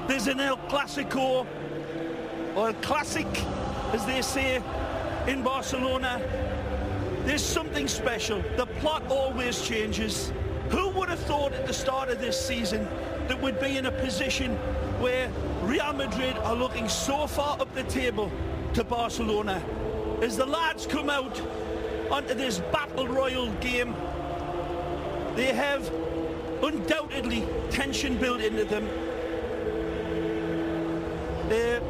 There's an El Clasico, or El Clasic, as they say in Barcelona. There's something special. The plot always changes. Who would have thought at the start of this season that we'd be in a position where Real Madrid are looking so far up the table to Barcelona? As the lads come out onto this battle royal game, they have undoubtedly tension built into them. Their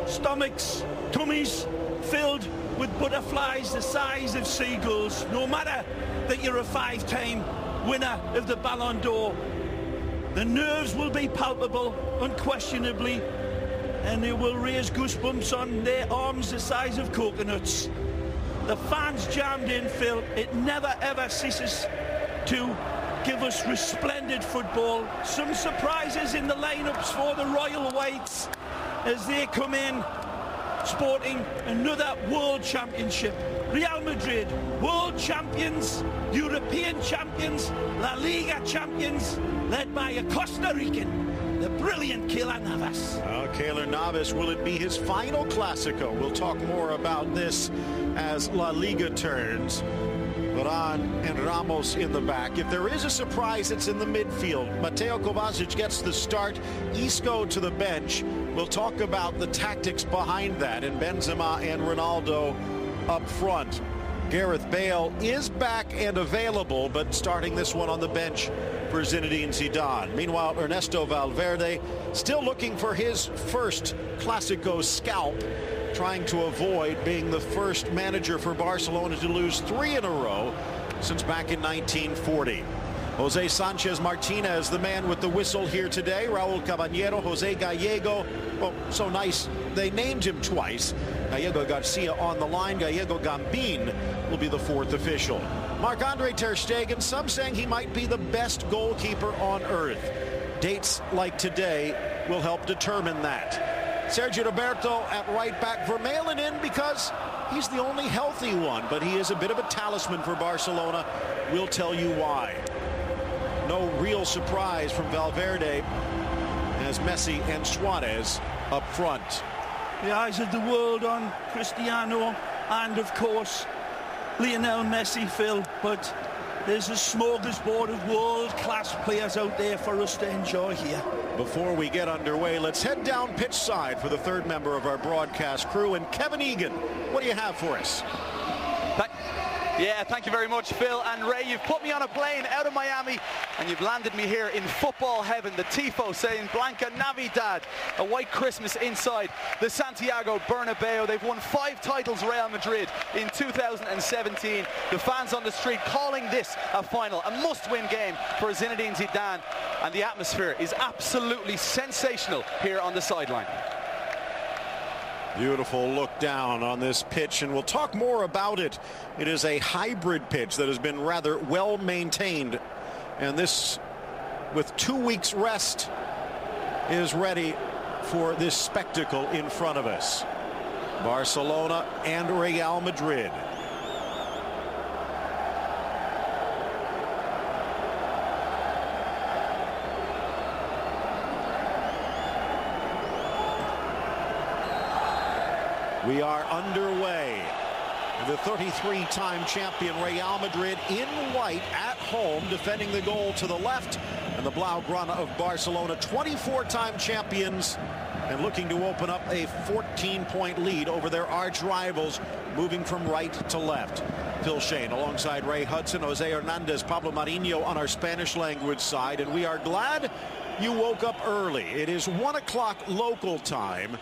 stomachs, tummies filled with butterflies the size of seagulls, no matter that you're a 5-time winner of the Ballon d'Or. The nerves will be palpable, unquestionably, and they will raise goosebumps on their arms the size of coconuts. The fans jammed in, Phil. It never ever ceases to give us resplendent football. Some surprises in the lineups for the Royal Whites as they come in sporting another world championship. Real Madrid, world champions, European champions, La Liga champions, led by a Costa Rican, the brilliant Keylor Navas. Keylor Navas, will it be his final Clásico? We'll talk more about this as La Liga turns. Varane and Ramos in the back. If there is a surprise, it's in the midfield. Mateo Kovacic gets the start. Isco to the bench. We'll talk about the tactics behind that, and Benzema and Ronaldo up front. Gareth Bale is back and available, but starting this one on the bench for Zinedine Zidane. Meanwhile, Ernesto Valverde still looking for his first Clásico scalp, trying to avoid being the first manager for Barcelona to lose 3 in a row since back in 1940. Jose Sanchez Martinez, the man with the whistle here today. Raul Caballero, Jose Gallego. Well, so nice they named him twice. Gallego Garcia on the line. Gallego Gambin will be the 4th official. Marc-Andre ter Stegen, some saying he might be the best goalkeeper on earth. Dates like today will help determine that. Sergio Roberto at right back. Vermaelen in because he's the only healthy one, but he is a bit of a talisman for Barcelona. We'll tell you why. No real surprise from Valverde as Messi and Suarez up front. The eyes of the world on Cristiano and, of course, Lionel Messi, Phil, but there's a smorgasbord of world-class players out there for us to enjoy here. Before we get underway, let's head down pitch side for the third member of our broadcast crew. And Kevin Egan, what do you have for us? Yeah, thank you very much, Phil and Ray. You've put me on a plane out of Miami and you've landed me here in football heaven. The Tifo saying Blanca Navidad, a white Christmas inside the Santiago Bernabeu. They've won 5 titles, Real Madrid, in 2017. The fans on the street calling this a final, a must-win game for Zinedine Zidane. And the atmosphere is absolutely sensational here on the sideline. Beautiful look down on this pitch, and we'll talk more about it. It is a hybrid pitch that has been rather well maintained, and this, with 2 weeks rest, is ready for this spectacle in front of us. Barcelona and Real Madrid. We are underway. The 33-time champion Real Madrid in white at home, defending the goal to the left, and the Blaugrana of Barcelona, 24-time champions, and looking to open up a 14-point lead over their arch rivals, moving from right to left. Phil Shane alongside Ray Hudson, Jose Hernandez, Pablo Marinho on our Spanish language side, and we are glad you woke up early. It is 1 o'clock local time.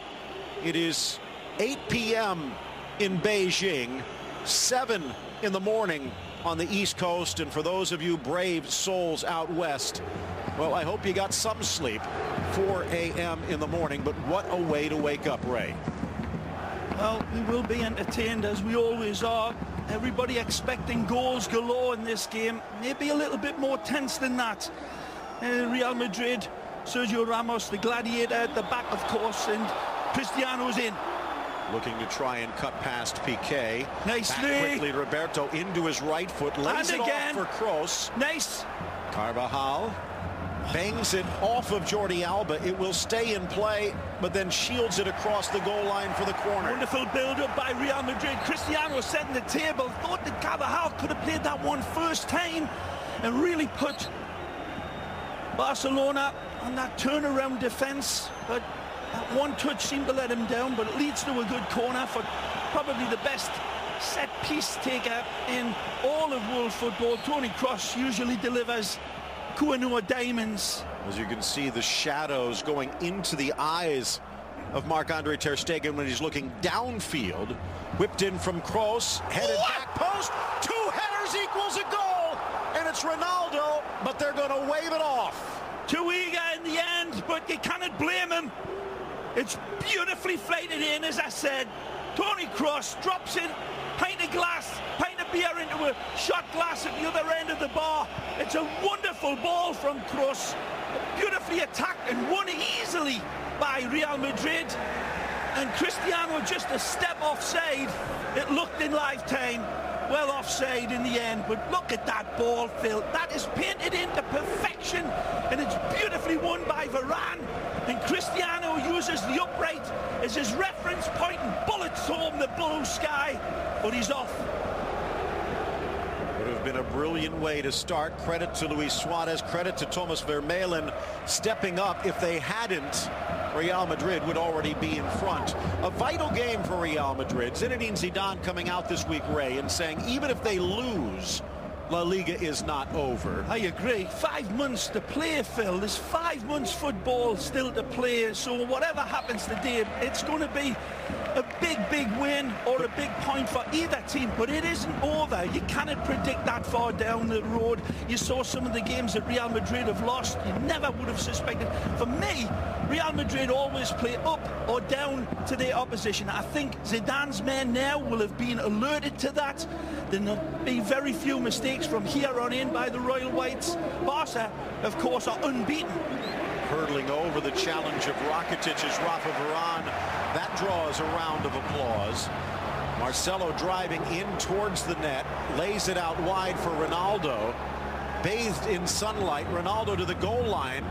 It is 8 p.m. in Beijing, 7 in the morning on the East Coast, and for those of you brave souls out west, well, I hope you got some sleep. 4 a.m. in the morning, but what a way to wake up, Ray. Well, we will be entertained as we always are. Everybody expecting goals galore in this game. Maybe a little bit more tense than that. Real Madrid, Sergio Ramos, the gladiator at the back, of course, and Cristiano's in. Looking to try and cut past Piqué. Nicely. Back quickly, Roberto into his right foot. Lays it off for Kroos. Nice. Carvajal. Bangs it off of Jordi Alba. It will stay in play, but then shields it across the goal line for the corner. Wonderful build-up by Real Madrid. Cristiano setting the table. Thought that Carvajal could have played that one first time and really put Barcelona on that turnaround defence. But that one touch seemed to let him down, but it leads to a good corner for probably the best set-piece taker in all of world football. Toni Kroos usually delivers Koh-i-Noor diamonds. As you can see, the shadows going into the eyes of Marc-Andre ter Stegen when he's looking downfield. Whipped in from Kroos, headed back post. 2 headers equals a goal, and it's Ronaldo, but they're going to wave it off. Too eager in the end, but you cannot blame him. It's beautifully flighted in, as I said. Toni Kroos drops in, pint of glass, pint of beer into a shot glass at the other end of the bar. It's a wonderful ball from Kroos, beautifully attacked and won easily by Real Madrid. And Cristiano just a step offside. It looked in lifetime. Well offside in the end, but look at that ball, Phil. That is painted into perfection, and it's beautifully won by Varane. And Cristiano uses the upright as his reference point and bullets home the blue sky, but he's off. Would have been a brilliant way to start. Credit to Luis Suarez, credit to Thomas Vermaelen stepping up. If they hadn't, Real Madrid would already be in front. A vital game for Real Madrid. Zinedine Zidane coming out this week, Ray, and saying even if they lose, La Liga is not over. I agree. 5 months to play, Phil. There's 5 months football still to play. So whatever happens today, it's going to be a big win or a big point for either team. But it isn't over. You cannot predict that far down the road. You saw some of the games that Real Madrid have lost. You never would have suspected. For me, Real Madrid always play up or down to their opposition. I think Zidane's men now will have been alerted to that. There'll be very few mistakes from here on in by the Royal Whites. Barca, of course, are unbeaten. Hurdling over the challenge of Rakitic's Rafa Varane. That draws a round of applause. Marcelo driving in towards the net, lays it out wide for Ronaldo. Bathed in sunlight, Ronaldo to the goal line,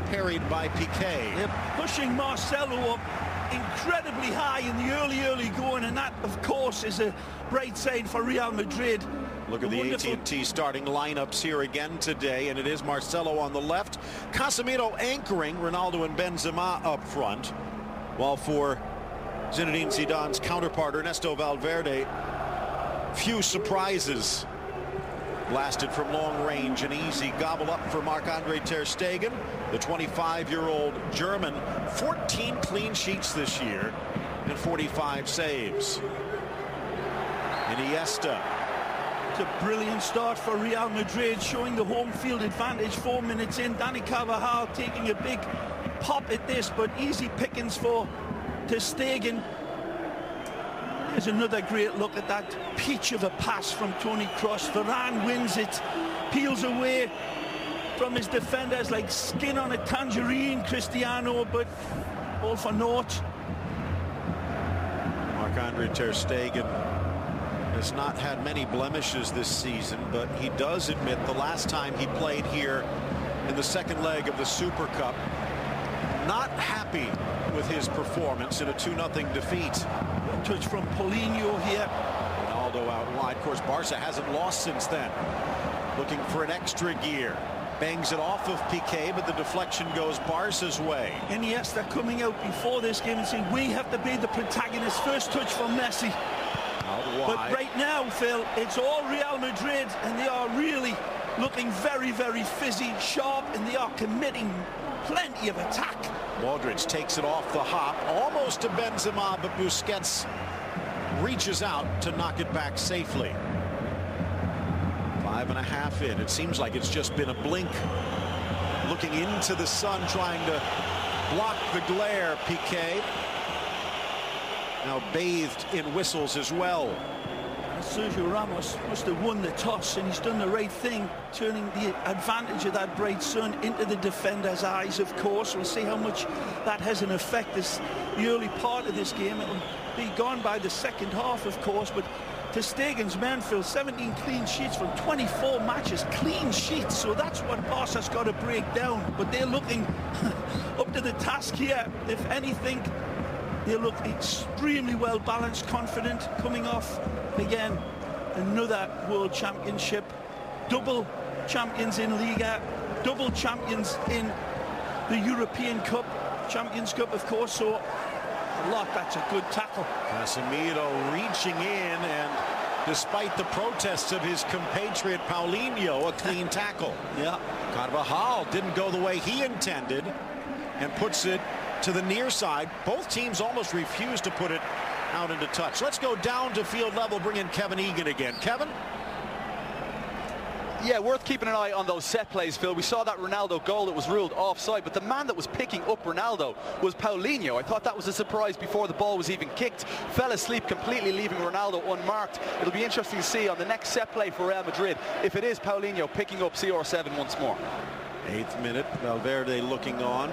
parried by Piqué. They're pushing Marcelo up incredibly high in the early going, and that, of course, is a bright side for Real Madrid. Look at the AT&T starting lineups here again today, and it is Marcelo on the left, Casemiro anchoring, Ronaldo and Benzema up front, while for Zinedine Zidane's counterpart Ernesto Valverde, few surprises. Blasted from long range, an easy gobble up for Marc-Andre ter Stegen, the 25-year-old German. 14 clean sheets this year and 45 saves. Iniesta. It's a brilliant start for Real Madrid, showing the home field advantage 4 minutes in. Dani Carvajal taking a big pop at this, but easy pickings for ter Stegen. There's another great look at that peach of a pass from Toni Kroos. Varane wins it, peels away from his defenders like skin on a tangerine, Cristiano, but all for naught. Marc-Andre ter Stegen has not had many blemishes this season, but he does admit the last time he played here in the second leg of the Super Cup, not happy with his performance in a 2-0 defeat. Touch from Paulinho here. Ronaldo out wide. Of course, Barca hasn't lost since then. Looking for an extra gear. Bangs it off of Piqué, but the deflection goes Barca's way. Iniesta coming out before this game and saying, we have to be the protagonist. First touch from Messi. Out wide. But right now, Phil, it's all Real Madrid, and they are really looking very fizzy, sharp, and they are committing plenty of attack. Modric takes it off the hop, almost to Benzema, but Busquets reaches out to knock it back safely. 5.5 in. It seems like it's just been a blink. Looking into the sun, trying to block the glare, Piqué. Now bathed in whistles as well. Sergio Ramos must have won the toss, and he's done the right thing, turning the advantage of that bright sun into the defender's eyes, of course. We'll see how much that has an effect this the early part of this game. It'll be gone by the second half, of course, but Ter Stegen's men, Phil, 17 clean sheets from 24 matches. Clean sheets, so that's what Barca's got to break down. But they're looking up to the task here. If anything, they look extremely well balanced, confident, coming off, again, another World Championship. Double champions in Liga, double champions in the European Cup, Champions Cup, of course, so a lot. That's a good tackle. Casemiro reaching in, and despite the protests of his compatriot Paulinho, a clean tackle. Yeah. Carvajal didn't go the way he intended and puts it to the near side. Both teams almost refused to put it out into touch. Let's go down to field level, bring in Kevin Egan again. Kevin? Yeah, worth keeping an eye on those set plays, Phil. We saw that Ronaldo goal that was ruled offside, but the man that was picking up Ronaldo was Paulinho. I thought that was a surprise before the ball was even kicked. Fell asleep completely, leaving Ronaldo unmarked. It'll be interesting to see on the next set play for Real Madrid if it is Paulinho picking up CR7 once more. 8th minute, Valverde looking on.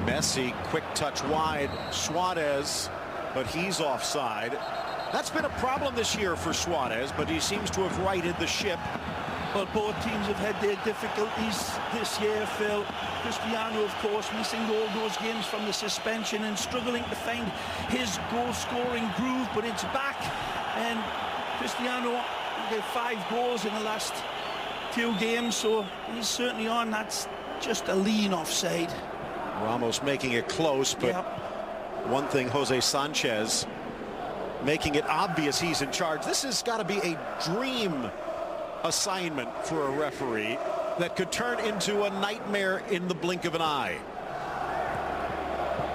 Messi, quick touch wide. Suarez, but he's offside. That's been a problem this year for Suarez, but he seems to have righted the ship. Well, both teams have had their difficulties this year, Phil. Cristiano, of course, missing all those games from the suspension and struggling to find his goal-scoring groove, but it's back. And Cristiano had 5 goals in the last 2 games, so he's certainly on. That's just a lean offside. Ramos making it close, but one thing, Jose Sanchez making it obvious he's in charge. This has got to be a dream assignment for a referee that could turn into a nightmare in the blink of an eye.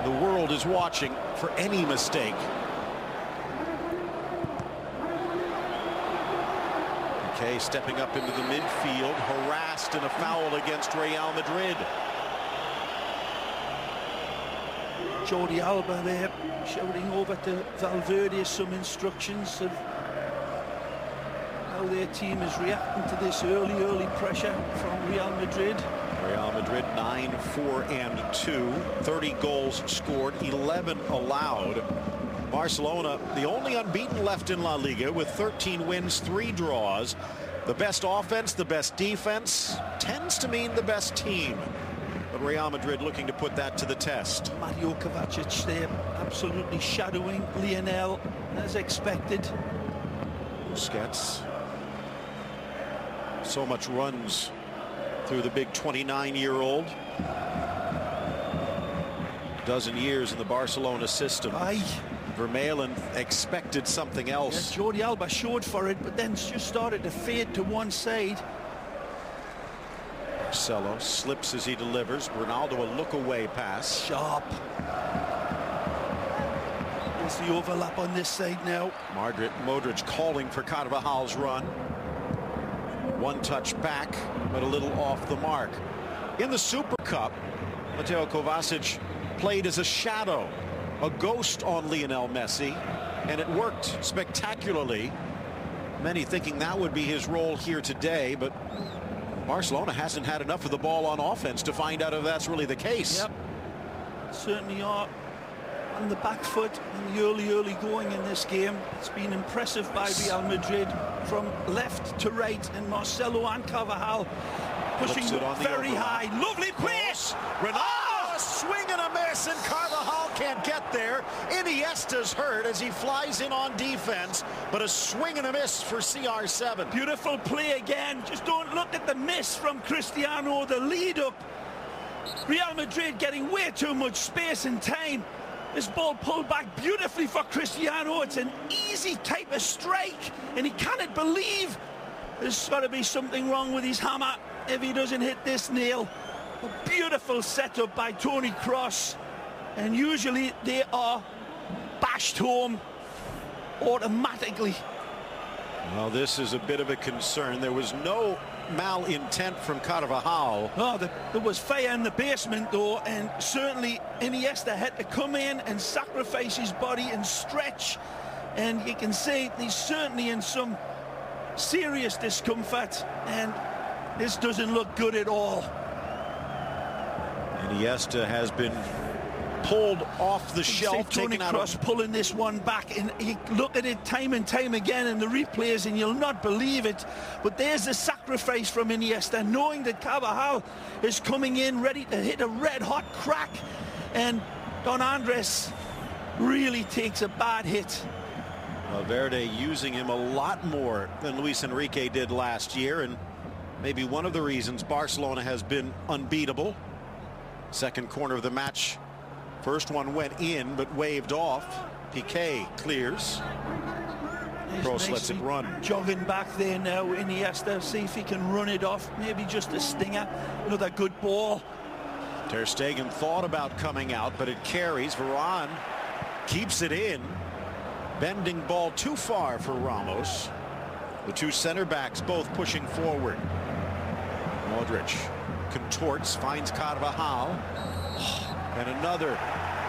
The world is watching for any mistake. Okay, stepping up into the midfield, harassed in a foul against Real Madrid. Jordi Alba there shouting over to Valverde some instructions of how their team is reacting to this early pressure from Real Madrid. Real Madrid 9-4-2, 30 goals scored, 11 allowed. Barcelona, the only unbeaten left in La Liga with 13 wins, 3 draws. The best offense, the best defense, tends to mean the best team. But Real Madrid looking to put that to the test. Mario Kovacic there absolutely shadowing Lionel as expected. Busquets. So much runs through the big 29-year-old. Dozen years in the Barcelona system. Vermaelen expected something else. Yeah, Jordi Alba showed for it, but then just started to fade to one side. Marcelo slips as he delivers. Ronaldo a look-away pass. Sharp. There's the overlap on this side now. Modric calling for Carvajal's run. One touch back, but a little off the mark. In the Super Cup, Mateo Kovacic played as a shadow, a ghost on Lionel Messi, and it worked spectacularly. Many thinking that would be his role here today, but Barcelona hasn't had enough of the ball on offense to find out if that's really the case. Yep, certainly are on the back foot in the early going in this game. It's been impressive by Real Madrid from left to right, and Marcelo and Carvajal pushing very high. Lovely pass. Ronaldo, a swing and a miss, and Carvajal can't get there. Iniesta's hurt as he flies in on defense, but a swing and a miss for CR7. Beautiful play again. Just don't look at the miss from Cristiano, the lead up. Real Madrid getting way too much space and time. This ball pulled back beautifully for Cristiano. It's an easy type of strike, and he cannot believe there's got to be something wrong with his hammer if he doesn't hit this nail. A beautiful setup by Toni Kroos, and usually they are bashed home automatically. Well, this is a bit of a concern. There was no malintent from Carvajal. Oh, there was fire in the basement though, and certainly Iniesta had to come in and sacrifice his body and stretch, and you can see he's certainly in some serious discomfort, and this doesn't look good at all. Iniesta has been pulled off the shelf, Tony taken out Cross pulling this one back, and you look at it time and time again in the replays and you'll not believe it, but there's the sacrifice from Iniesta, knowing that Carvajal is coming in ready to hit a red hot crack, and Don Andres really takes a bad hit. Valverde using him a lot more than Luis Enrique did last year, and maybe one of the reasons Barcelona has been unbeatable. Second corner of the match. First one went in but waved off. Piqué clears. Kroos lets it run. Jogging back there now, Iniesta, see if he can run it off. Maybe just a stinger. Another good ball. Ter Stegen thought about coming out, but it carries. Varane keeps it in. Bending ball too far for Ramos. The two center backs both pushing forward. Modric contorts, finds Carvajal. And another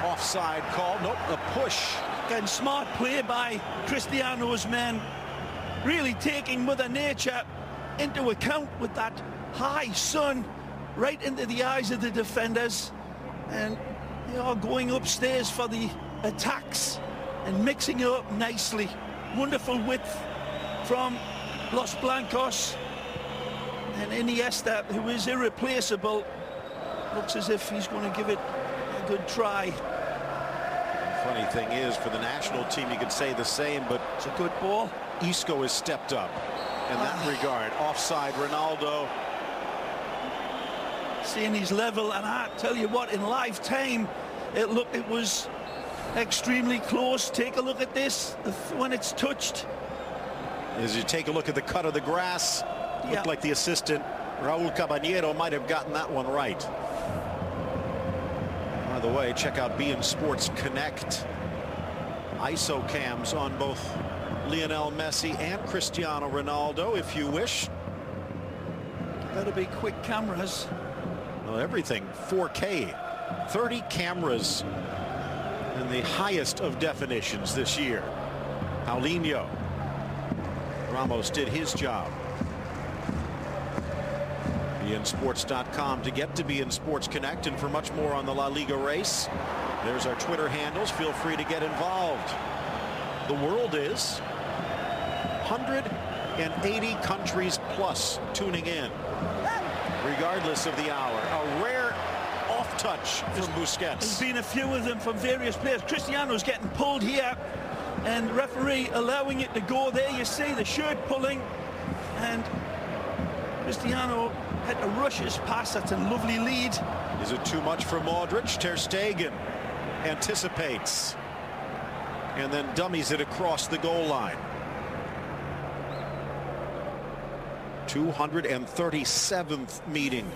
offside call. Nope, a push. Again, smart play by Cristiano's men. Really taking Mother Nature into account with that high sun right into the eyes of the defenders. And they are going upstairs for the attacks and mixing it up nicely. Wonderful width from Los Blancos. And Iniesta, who is irreplaceable, looks as if he's going to give it a good try. Funny thing is, for the national team, you could say the same, but it's a good ball. Isco has stepped up in that regard. Offside, Ronaldo. Seeing his level, and I tell you what, in live time, it was extremely close. Take a look at this when it's touched. As you take a look at the cut of the grass, looked like the assistant Raul Caballero might have gotten that one right. By the way, check out beIN Sports Connect. ISO cams on both Lionel Messi and Cristiano Ronaldo, if you wish. Better be quick cameras. Well, everything 4K, 30 cameras in the highest of definitions this year. Paulinho. Ramos did his job. beINSports.com to get to beIN Sports Connect, and for much more on the La Liga race, there's our Twitter handles. Feel free to get involved. The world is 180 countries plus tuning in, regardless of the hour. A rare off touch from Busquets. There's been a few of them from various players. Cristiano's getting pulled here, and the referee allowing it to go. There you see the shirt pulling, and Cristiano had to rush his pass. That's a lovely lead. Is it too much for Modric? Ter Stegen anticipates and then dummies it across the goal line. 237th meeting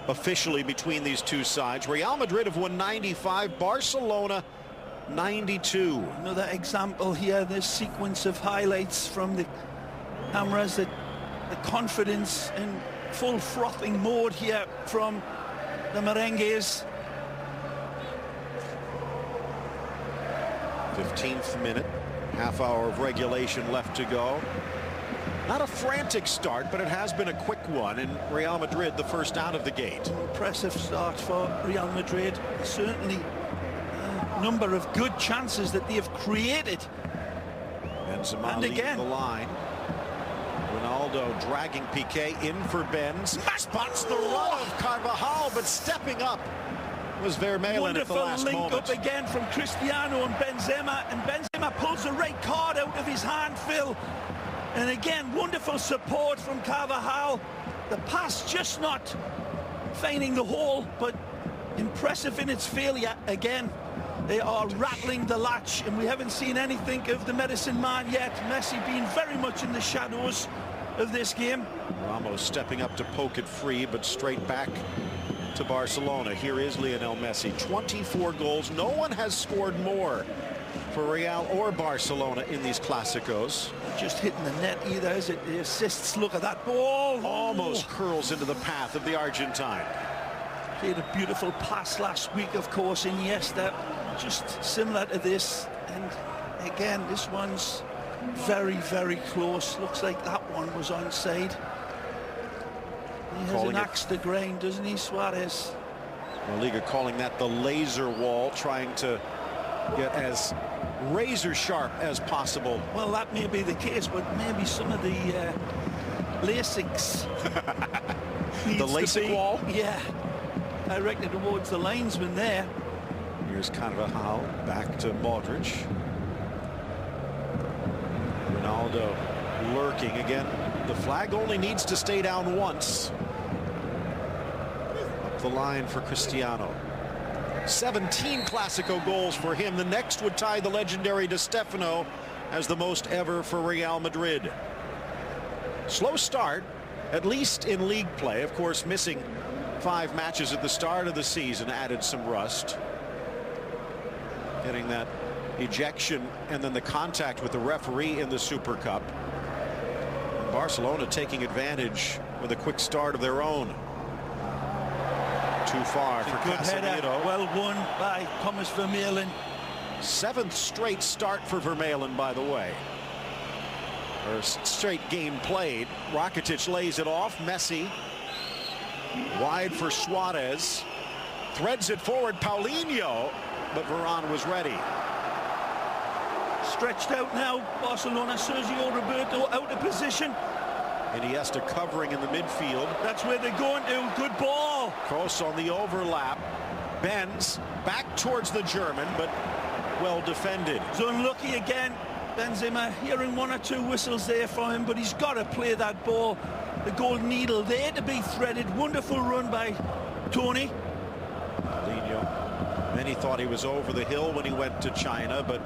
officially between these two sides. Real Madrid have won 95, Barcelona 92. Another example here, this sequence of highlights from the cameras, the confidence in full frothing mode here from the merengues. 15th minute, half hour of regulation left to go. Not a frantic start, but it has been a quick one, and Real Madrid the first out of the gate. Impressive start for Real Madrid. Certainly a number of good chances that they have created. Benzema and again, the line. Ronaldo dragging Piqué in for Benz. Spots the run of Carvajal, but stepping up was Vermaelen at the last moment. Wonderful link up again from Cristiano and Benzema pulls the red card out of his hand, Phil. And again, wonderful support from Carvajal. The pass just not finding the hole, but impressive in its failure again. They are rattling the latch, and we haven't seen anything of the medicine man yet. Messi being very much in the shadows of this game. Ramos stepping up to poke it free, but straight back to Barcelona. Here is Lionel Messi, 24 goals. No one has scored more for Real or Barcelona in these Clásicos. Just hitting the net either, is it? The assists, look at that ball. Almost curls into the path of the Argentine. Played a beautiful pass last week, of course, Iniesta. Just similar to this. And again, this one's very, very close. Looks like that one was onside. He has an axe to grind, doesn't he, Suarez? La Liga calling that the laser wall, trying to get as razor sharp as possible. Well, that may be the case, but maybe some of the LASIKs the LASIK wall? Yeah, directed towards the linesman there. Here's Carvajal back to Modric. Ronaldo lurking again. The flag only needs to stay down once. Up the line for Cristiano. 17 Clasico goals for him. The next would tie the legendary Di Stefano as the most ever for Real Madrid. Slow start, at least in league play. Of course, missing 5 matches at the start of the season added some rust. Getting that ejection and then the contact with the referee in the Super Cup. Barcelona taking advantage with a quick start of their own. Too far for Casemiro. Well won by Thomas Vermaelen. 7th straight start for Vermaelen, by the way. First straight game played. Rakitic lays it off. Messi wide for Suarez. Threads it forward. Paulinho, but Varane was ready. Stretched out now. Barcelona. Sergio Roberto out of position. Iniesta covering in the midfield. That's where they're going to. Good ball. Kroos on the overlap. Bends back towards the German, but well defended. He's unlucky again. Benzema hearing 1 or 2 whistles there for him, but he's got to play that ball. The golden needle there to be threaded. Wonderful run by Tony. Paulinho. Many thought he was over the hill when he went to China, but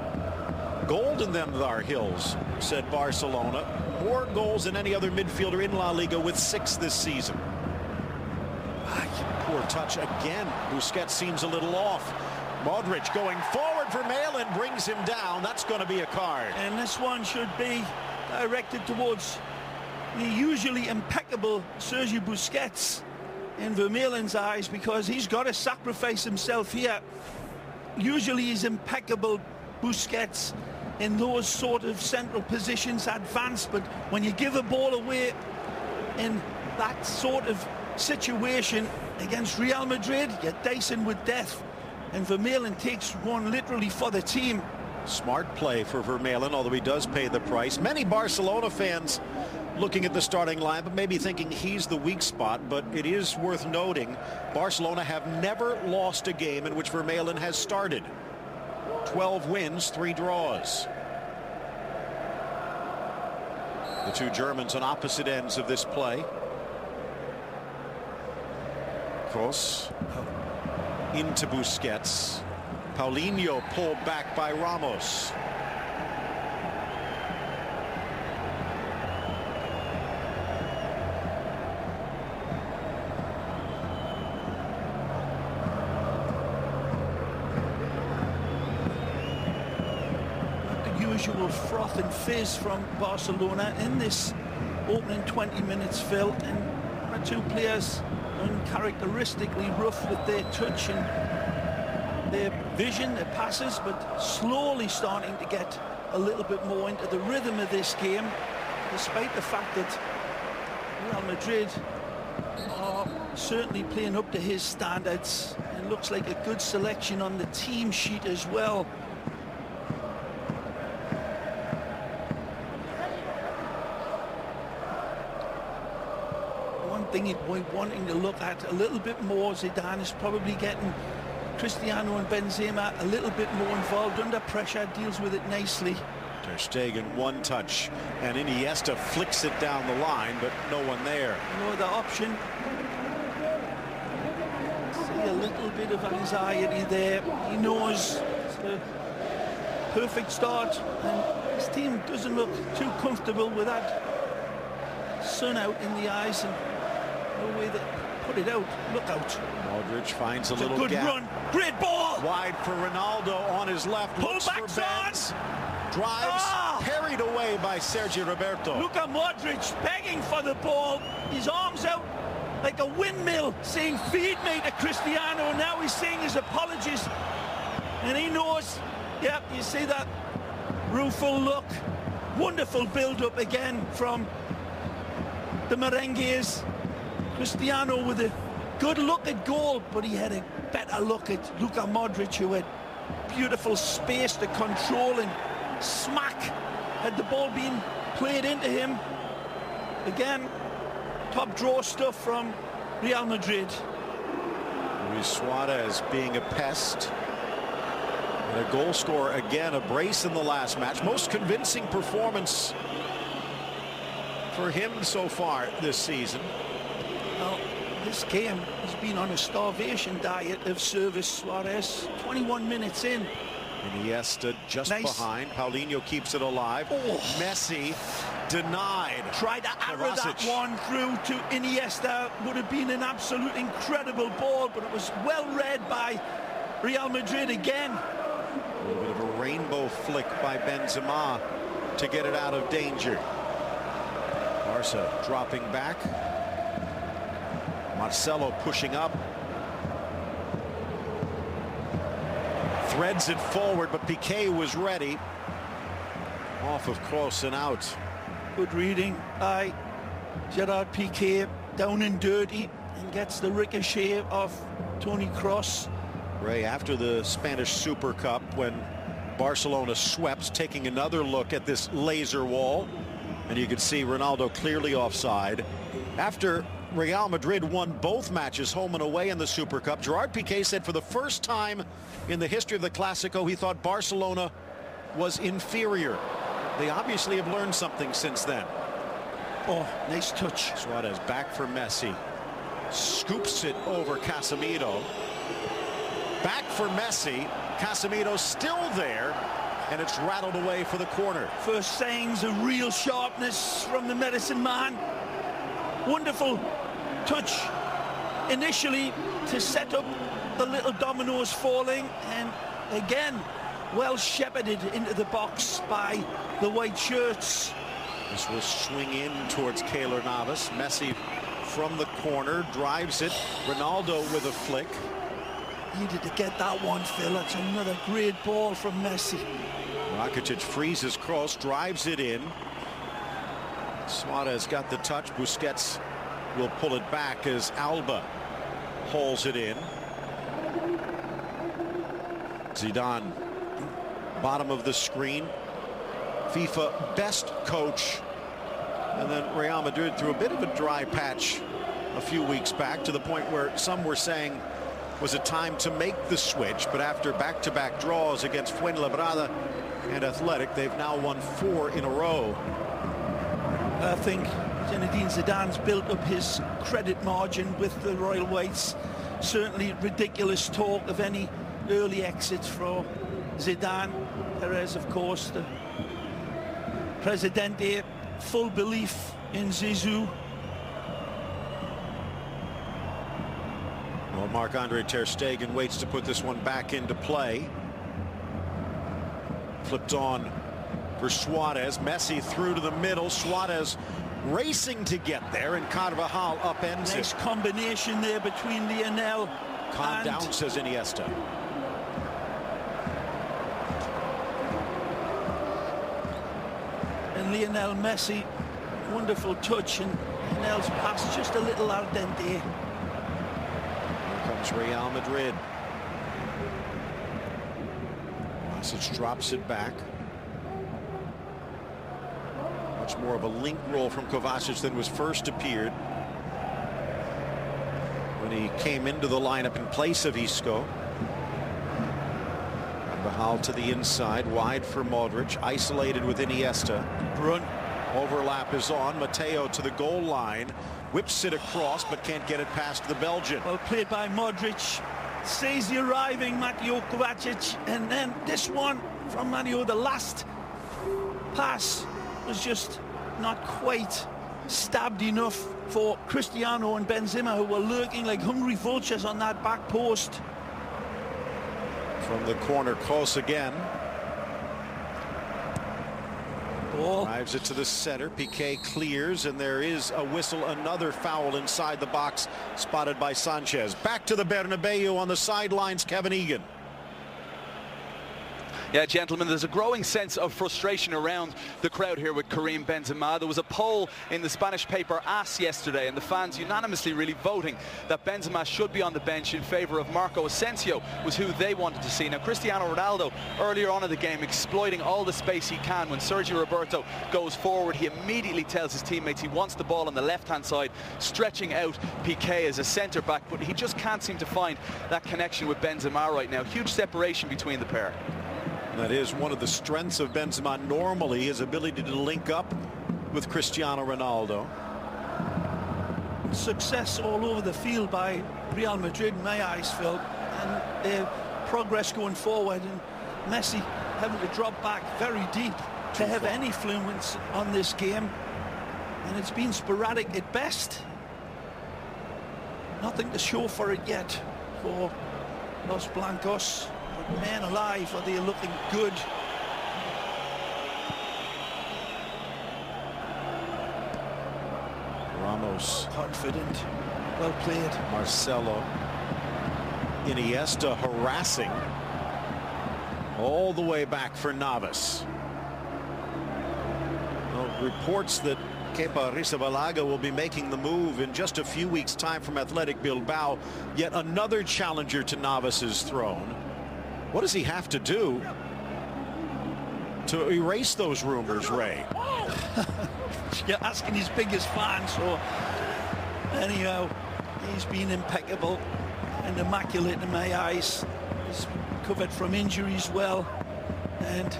gold in them are hills, said Barcelona. More goals than any other midfielder in La Liga with 6 this season. Poor touch again. Busquets seems a little off. Modric going forward. Vermaelen brings him down. That's going to be a card. And this one should be directed towards the usually impeccable Sergio Busquets in Vermaelen's eyes, because he's got to sacrifice himself here. Usually he's impeccable, Busquets, in those sort of central positions, advanced, but when you give a ball away in that sort of situation against Real Madrid, you're dicing with death, and Vermaelen takes one literally for the team. Smart play for Vermaelen, although he does pay the price. Many Barcelona fans looking at the starting line, but maybe thinking he's the weak spot. But it is worth noting, Barcelona have never lost a game in which Vermaelen has started. 12 wins, 3 draws. The 2 Germans on opposite ends of this play. Kroos into Busquets. Paulinho pulled back by Ramos. Usual froth and fizz from Barcelona in this opening 20 minutes, Phil, and 1 or 2 players uncharacteristically rough with their touch and their vision, their passes, but slowly starting to get a little bit more into the rhythm of this game, despite the fact that Real Madrid are certainly playing up to his standards. It looks like a good selection on the team sheet as well. Thing we're wanting to look at a little bit more, Zidane is probably getting Cristiano and Benzema a little bit more involved under pressure, deals with it nicely. Ter Stegen 1 touch, and Iniesta flicks it down the line, but no one there. No other option. See a little bit of anxiety there. He knows it's a perfect start, and his team doesn't look too comfortable with that sun out in the eyes, and no way that put it out. Look out. Modric finds a little good gap. Run. Great ball. Wide for Ronaldo on his left. Pull looks back for Bazz. Drives. Parried away by Sergio Roberto. Luka Modric begging for the ball. His arms out like a windmill, saying feed me to Cristiano. Now he's saying his apologies. And he knows. Yep, you see that rueful look. Wonderful build-up again from the Merengues. Cristiano with a good look at goal, but he had a better look at Luka Modric, who had beautiful space to control, and smack had the ball been played into him. Again, top draw stuff from Real Madrid. Luis Suarez being a pest. And a goal scorer again, a brace in the last match. Most convincing performance for him so far this season. Well, this game has been on a starvation diet of service. Suarez, 21 minutes in. Iniesta just Nice. behind. Paulinho keeps it alive. Oh. Messi denied. Tried to arrow that Kovacic. one through to Iniesta. Would have been an absolute incredible ball, but it was well read by Real Madrid again. A little bit of a rainbow flick by Benzema to get it out of danger. Barca dropping back. Marcelo pushing up. Threads it forward, but Piqué was ready. Off of Kroos and out. Good reading by Gerard Piqué, down and dirty, and gets the ricochet of Toni Kroos. Ray, after the Spanish Super Cup, when Barcelona swept, taking another look at this laser wall, and you could see Ronaldo clearly offside. After Real Madrid won both matches, home and away, in the Super Cup, Gerard Piqué said for the first time in the history of the Clásico, he thought Barcelona was inferior. They obviously have learned something since then. Oh, nice touch. Suarez back for Messi. Scoops it over Casemiro. Back for Messi. Casemiro still there, and it's rattled away for the corner. First signs of real sharpness from the medicine man. Wonderful touch initially to set up the little dominoes falling, and again well shepherded into the box by the white shirts. This will swing in towards Keylor Navas. Messi from the corner drives it. Ronaldo with a flick. Needed to get that one, Phil. That's another great ball from Messi. Rakitic freezes Kroos, drives it in. Suarez got the touch. Busquets will pull it back as Alba hauls it in. Zidane, bottom of the screen. FIFA best coach. And then Real Madrid through a bit of a dry patch a few weeks back, to the point where some were saying was it time to make the switch. But after back-to-back draws against Fuenlabrada and Athletic, they've now won 4 in a row. I think Zinedine Zidane's built up his credit margin with the Royal Whites. Certainly ridiculous talk of any early exits for Zidane. Perez, of course, the Presidente, full belief in Zizou. Well, Marc-Andre ter Stegen waits to put this one back into play. Flipped on for Suarez. Messi through to the middle. Suarez racing to get there, and Carvajal upends Nice it. combination there between Lionel Calm and down, says Iniesta. Lionel Messi. Wonderful touch, and Lionel's pass just a little al dente. Here comes Real Madrid. Bazz drops it back. Much more of a link roll from Kovacic than was first appeared when he came into the lineup in place of Isco. Carvajal to the inside, wide for Modric, isolated with Iniesta. Run. Overlap is on. Mateo to the goal line, whips it across, but can't get it past the Belgian. Well played by Modric. Sees the arriving Mateo Kovacic, and then this one from Mateo. The last pass was just not quite stabbed enough for Cristiano and Benzema, who were lurking like hungry vultures on that back post. From the corner, close again. Ball. Drives it to the center. Piqué clears, and there is a whistle. Another foul inside the box, spotted by Sanchez. Back to the Bernabeu on the sidelines, Kevin Egan. Yeah, gentlemen, there's a growing sense of frustration around the crowd here with Karim Benzema. There was a poll in the Spanish paper AS yesterday, and the fans unanimously really voting that Benzema should be on the bench in favour of Marco Asensio, was who they wanted to see. Now, Cristiano Ronaldo, earlier on in the game, exploiting all the space he can. When Sergio Roberto goes forward, he immediately tells his teammates he wants the ball on the left-hand side, stretching out Piqué as a centre-back, but he just can't seem to find that connection with Benzema right now. Huge separation between the pair. That is one of the strengths of Benzema normally, his ability to link up with Cristiano Ronaldo. Success all over the field by Real Madrid in my eyes, Phil, and their progress going forward, and Messi having to drop back very deep to have any influence on this game, and it's been sporadic at best. Nothing to show for it yet for Los Blancos. Man alive, are they looking good. Ramos. Confident. Well played. Marcelo. Iniesta harassing. All the way back for Navas. Well, reports that Kepa Arrizabalaga will be making the move in just a few weeks' time from Athletic Bilbao. Yet another challenger to Navas's throne. What does he have to do to erase those rumors, Ray? You're asking his biggest fan, so anyhow, he's been impeccable and immaculate in my eyes. He's recovered from injuries well, and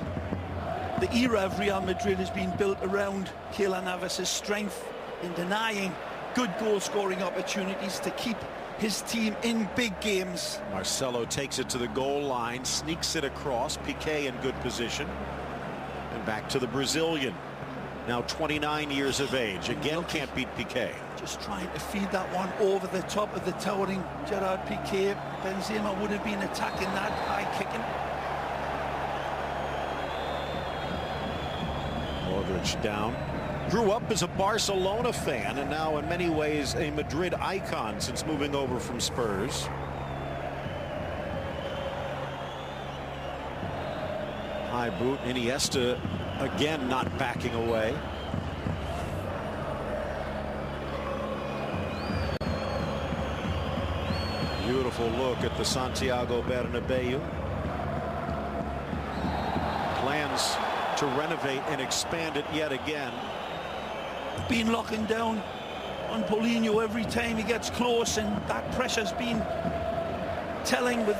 the era of Real Madrid has been built around Keylor Navas's strength in denying good goal-scoring opportunities to keep his team in big games. Marcelo takes it to the goal line, sneaks it across. Piqué in good position. And back to the Brazilian. Now 29 years of age. Again, can't beat Piqué. Just trying to feed that one over the top of the towering Gerard Piqué. Benzema would have been attacking that, high kicking. Modric down. Grew up as a Barcelona fan and now in many ways a Madrid icon since moving over from Spurs. High boot. Iniesta again not backing away. Beautiful look at the Santiago Bernabeu. Plans to renovate and expand it yet again. Been locking down on Paulinho every time he gets close, and that pressure's been telling with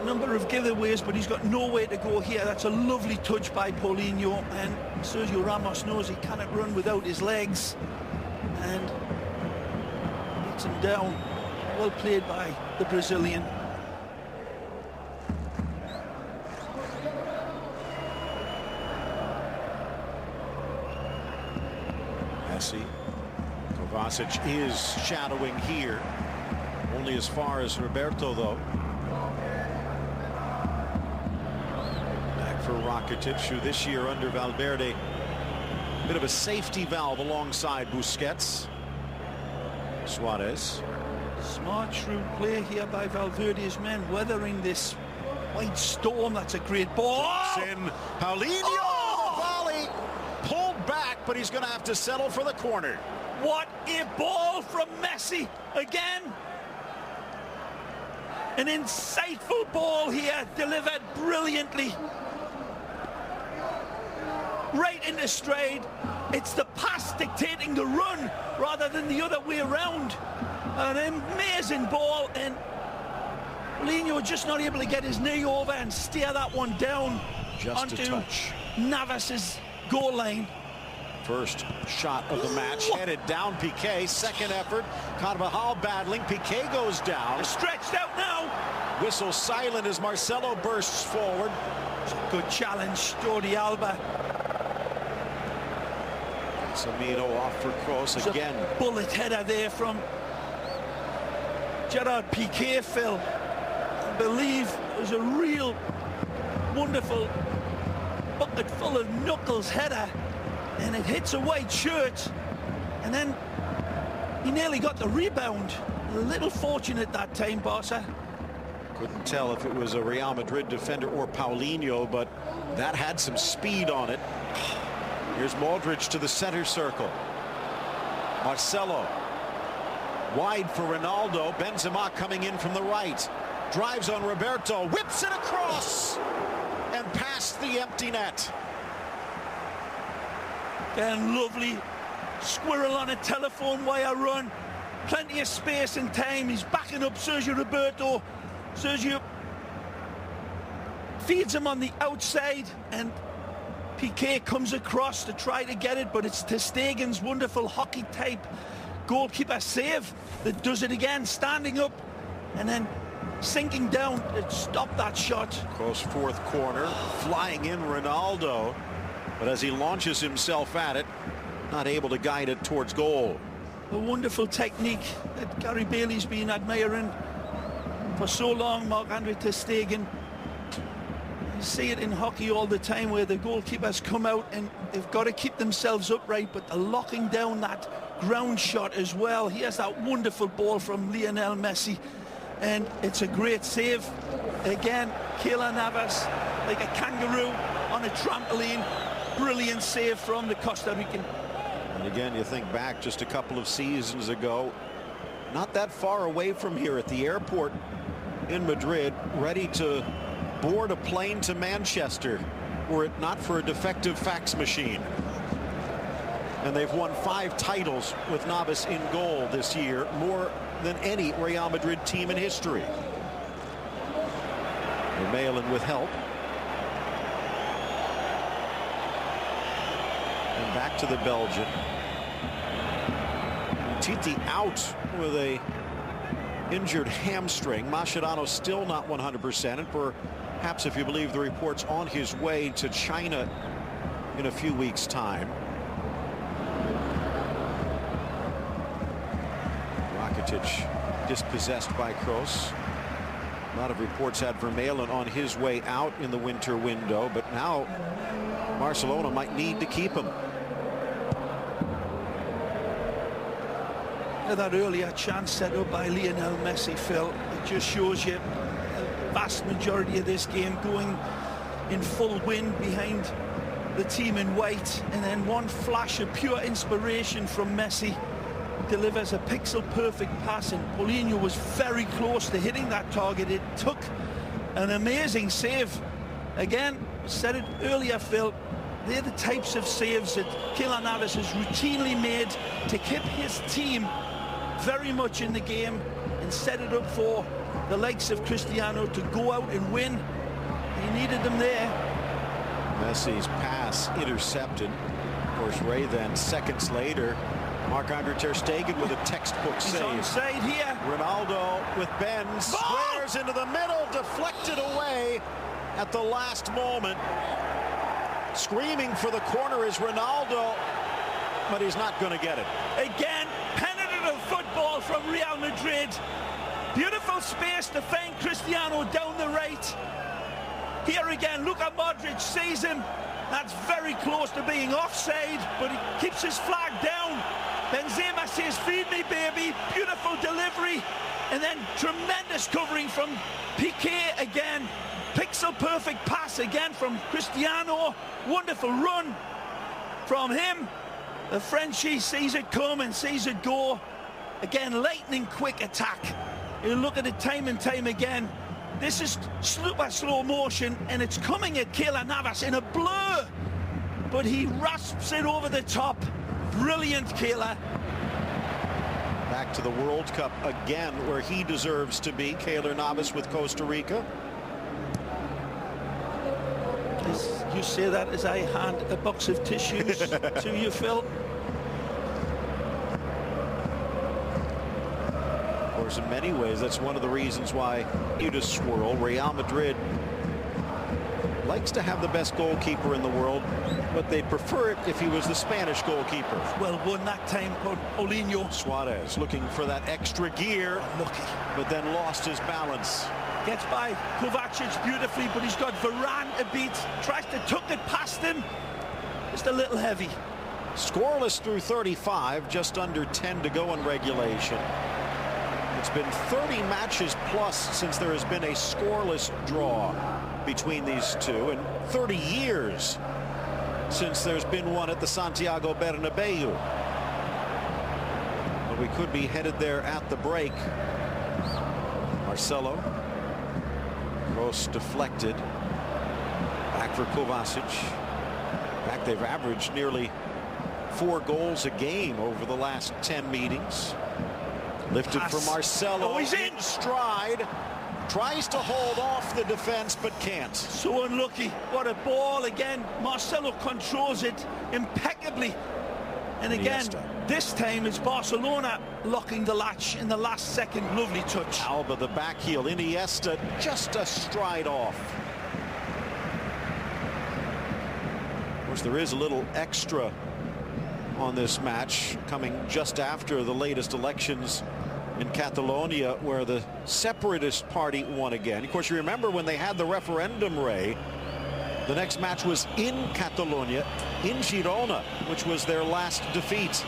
a number of giveaways, but he's got nowhere to go here. That's a lovely touch by Paulinho, and Sergio Ramos knows he cannot run without his legs, and gets him down. Well played by the Brazilian. Messi. Kovacic is shadowing here. Only as far as Roberto, though. Back for Rakitic, who this year under Valverde, bit of a safety valve alongside Busquets. Suarez. Smart, shrewd play here by Valverde's men, weathering this white storm. That's a great ball. In Paulinho. Oh! The volley pulled back, but he's going to have to settle for the corner. What a ball from Messi again. An insightful ball here, delivered brilliantly. Right into stride. It's the pass dictating the run rather than the other way around. An amazing ball, and Paulinho just not able to get his knee over and steer that one down Just onto a touch. Navas's goal line. First shot of the match, headed down Piqué. Second effort, Carvajal battling. Piqué goes down. Stretched out now. Whistle silent as Marcelo bursts forward. Good challenge, Jordi Alba. Samino off for cross again. Bullet header there from Gerard Piqué, Phil. I believe it was a real wonderful bucket full of knuckles header, and it hits a white shirt, and then he nearly got the rebound. A little fortunate that time, Barca. Couldn't tell if it was a Real Madrid defender or Paulinho, but that had some speed on it. Here's Modric to the center circle. Marcelo. Wide for Ronaldo. Benzema coming in from the right. Drives on Roberto. Whips it across. And past the empty net. Again, lovely squirrel on a telephone wire run. Plenty of space and time. He's backing up Sergio Roberto. Sergio feeds him on the outside, and Piqué comes across to try to get it, but it's ter Stegen's wonderful hockey-type goalkeeper save that does it again, standing up and then sinking down to stop that shot. Close fourth corner, flying in Ronaldo, but as he launches himself at it, not able to guide it towards goal. A wonderful technique that Gary Bailey's been admiring for so long, Marc-Andre ter Stegen. You see it in hockey all the time where the goalkeepers come out and they've got to keep themselves upright, but they're locking down that ground shot as well. Here's that wonderful ball from Lionel Messi, and it's a great save. Again, Keylor Navas, like a kangaroo on a trampoline. Brilliant save from the Costa Rican. And again, you think back just a couple of seasons ago, not that far away from here at the airport in Madrid, ready to board a plane to Manchester were it not for a defective fax machine. And they've won 5 titles with Navas in goal this year, more than any Real Madrid team in history. Vermaelen with help. And back to the Belgian. Titi out with a injured hamstring. Mascherano still not 100%, and perhaps, if you believe the reports, on his way to China in a few weeks' time. Rakitic dispossessed by Kroos. A lot of reports had Vermaelen on his way out in the winter window, but now Barcelona might need to keep him. That earlier chance set up by Lionel Messi, Phil, it just shows you the vast majority of this game going in full wind behind the team in white, and then one flash of pure inspiration from Messi delivers a pixel-perfect pass, and Paulinho was very close to hitting that target. It took an amazing save. Again, said it earlier, Phil, they're the types of saves that Keylor Navas has routinely made to keep his team very much in the game and set it up for the likes of Cristiano to go out and win. He needed them there. Messi's pass intercepted. Of course, Ray then seconds later, Marc-Andre ter Stegen with a textbook save. He's onside here. Ronaldo with Benz, squares into the middle, deflected away at the last moment. Screaming for the corner is Ronaldo, but he's not going to get it. Again, penetrative football from Real Madrid. Beautiful space to find Cristiano down the right. Here again, Luka Modric sees him. That's very close to being offside, but he keeps his flag down. Benzema says, "Feed me, baby." Beautiful delivery, and then tremendous covering from Piqué again. Pixel perfect pass again from Cristiano. Wonderful run from him. The Frenchie sees it come and sees it go. Again, lightning quick attack. You look at it time and time again. This is super slow motion, and it's coming at Keylor Navas in a blur, but he rasps it over the top. Brilliant, Keylor. Back to the World Cup again, where he deserves to be. Keylor Navas with Costa Rica. You say that as I hand a box of tissues to you, Phil. Of course, in many ways, that's one of the reasons why you just swirl. Real Madrid likes to have the best goalkeeper in the world, but they'd prefer it if he was the Spanish goalkeeper. Well won that time, Paulinho. Suarez looking for that extra gear, but then lost his balance. Gets by Kovacic beautifully, but he's got Varane a beat. Tries to tuck it past him. Just a little heavy. Scoreless through 35, just under 10 to go in regulation. It's been 30 matches plus since there has been a scoreless draw between these two, and 30 years since there's been one at the Santiago Bernabeu. But we could be headed there at the break. Marcelo. Cross deflected. Back for Kovacic. In fact, they've averaged nearly 4 goals a game over the last 10 meetings. Lifted for Marcelo. Oh, he's in stride. Tries to hold off the defense, but can't. So unlucky. What a ball again. Marcelo controls it impeccably. And again, this time it's Barcelona locking the latch in the last second. Lovely touch. Alba, the back heel. Iniesta, just a stride off. Of course, there is a little extra on this match coming just after the latest elections in Catalonia, where the separatist party won again. Of course, you remember when they had the referendum, Ray, the next match was in Catalonia, in Girona, which was their last defeat.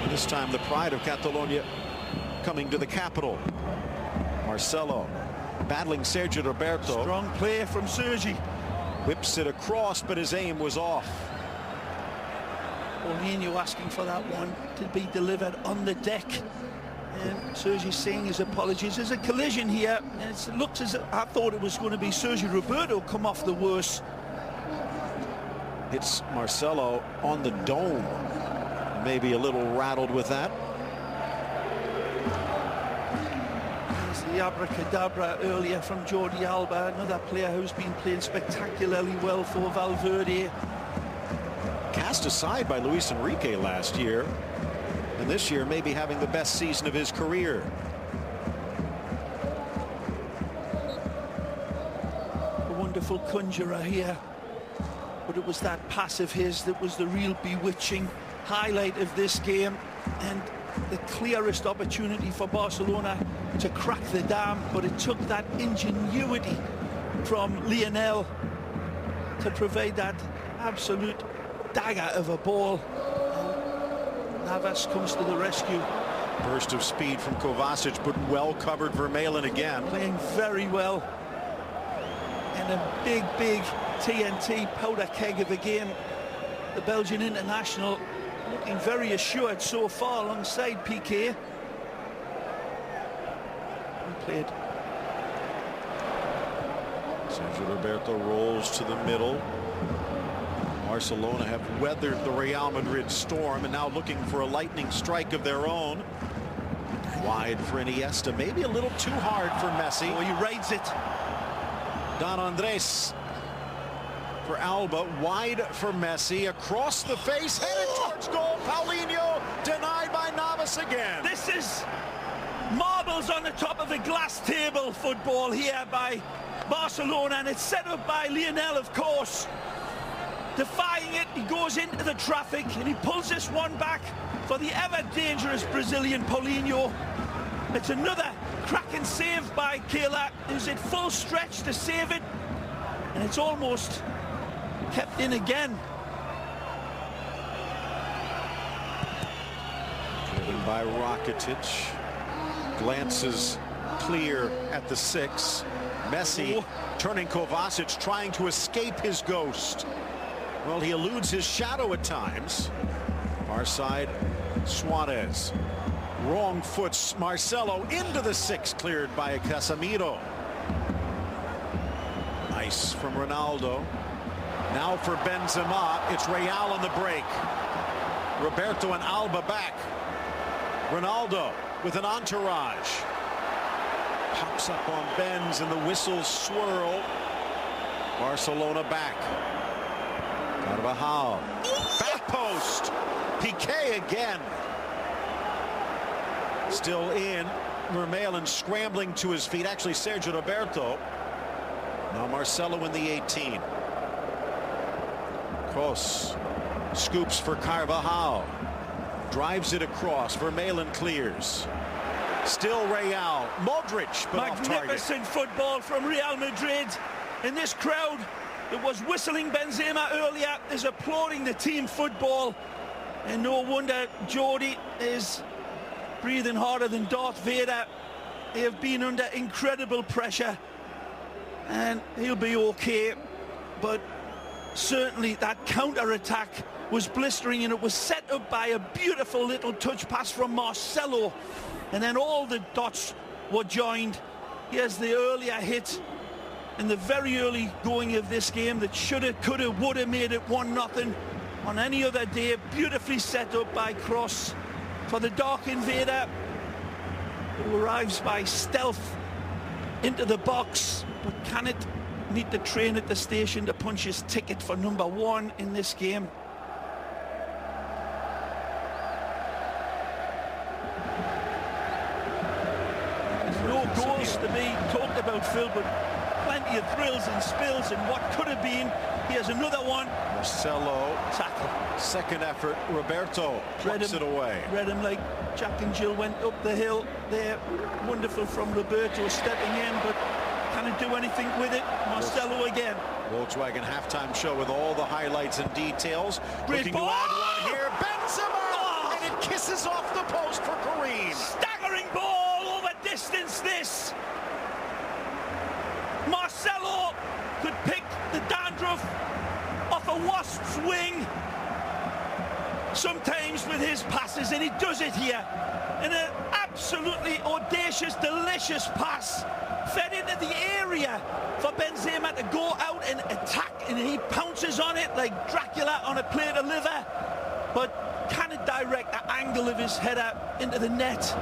And this time the pride of Catalonia coming to the capital. Marcelo battling Sergio Roberto. Strong play from Sergi. Whips it across, but his aim was off. Paulinho asking for that one to be delivered on the deck. And Sergi's saying his apologies. There's a collision here. And it looks as if I thought it was going to be Sergio Roberto come off the worst. It's Marcelo on the dome. Maybe a little rattled with that. There's the abracadabra earlier from Jordi Alba, another player who's been playing spectacularly well for Valverde. Cast aside by Luis Enrique last year, and this year maybe having the best season of his career. A wonderful conjurer here, but it was that pass of his that was the real bewitching highlight of this game, and the clearest opportunity for Barcelona to crack the dam, but it took that ingenuity from Lionel to provide that absolute dagger of a ball. Navas comes to the rescue. Burst of speed from Kovacic, but well covered Vermaelen again. Playing very well. And a big TNT powder keg of a game. The Belgian international looking very assured so far alongside Piqué. Played. Sergio Roberto rolls to the middle. Barcelona have weathered the Real Madrid storm and now looking for a lightning strike of their own. Wide for Iniesta, maybe a little too hard for Messi. Oh, he rides it. Don Andres for Alba, wide for Messi, across the face, headed towards goal. Paulinho denied by Navas again. This is marbles on the top of a glass table football here by Barcelona, and it's set up by Lionel, of course. Defying it, he goes into the traffic and he pulls this one back for the ever dangerous Brazilian Paulinho. It's another cracking save by Kehler, who's at full stretch to save it, and it's almost kept in again. Driven by Rakitic, glances clear at the 6. Messi turning Kovacic, trying to escape his ghost. Well, he eludes his shadow at times. Far side, Suarez. Wrong foot, Marcelo into the 6, cleared by Casemiro. Nice from Ronaldo. Now for Benzema, it's Real on the break. Roberto and Alba back. Ronaldo with an entourage. Pops up on Benz and the whistles swirl. Barcelona back. Carvajal. Back post. Piqué again. Still in. Vermaelen scrambling to his feet. Actually, Sergio Roberto. Now Marcelo in the 18. Kroos scoops for Carvajal. Drives it across. Vermaelen clears. Still Real. Modric, but off target. Magnificent football from Real Madrid. And this crowd that was whistling Benzema earlier is applauding the team football. And no wonder Jordi is breathing harder than Darth Vader. They have been under incredible pressure, and he'll be okay. But certainly that counter-attack was blistering, and it was set up by a beautiful little touch pass from Marcelo, and then all the dots were joined. Here's the earlier hit in the very early going of this game that should have, could have, would have made it 1-0 on any other day. Beautifully set up by Cross for the Dark Invader, who arrives by stealth into the box, but can it meet the train at the station to punch his ticket for number 1 in this game? There's no goals to be talked about, Phil, but plenty of thrills and spills and what could have been. Here's another one. Marcelo, tackle. Second effort. Roberto plucks it away. Read him like Jack and Jill went up the hill there. Wonderful from Roberto stepping in, but can he do anything with it? Marcelo again. Volkswagen halftime show with all the highlights and details. Great Looking ball. to add one here. Benzema! And it kisses off the post for Kareem. Staggering ball over distance this. Marcelo could pick the dandruff off a wasp's wing sometimes with his passes, and he does it here in an absolutely audacious, delicious pass fed into the area for Benzema to go out and attack, and he pounces on it like Dracula on a plate of liver, but can it direct the angle of his header into the net?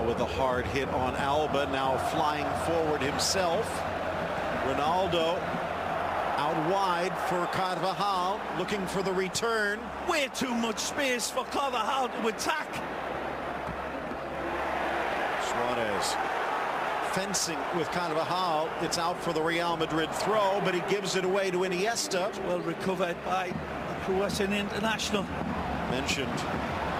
With a hard hit on Alba, now flying forward himself. Ronaldo out wide for Carvajal, looking for the return. Way too much space for Carvajal to attack. Suarez fencing with Carvajal. It's out for the Real Madrid throw, but he gives it away to Iniesta. Well recovered by the Croatian international. Mentioned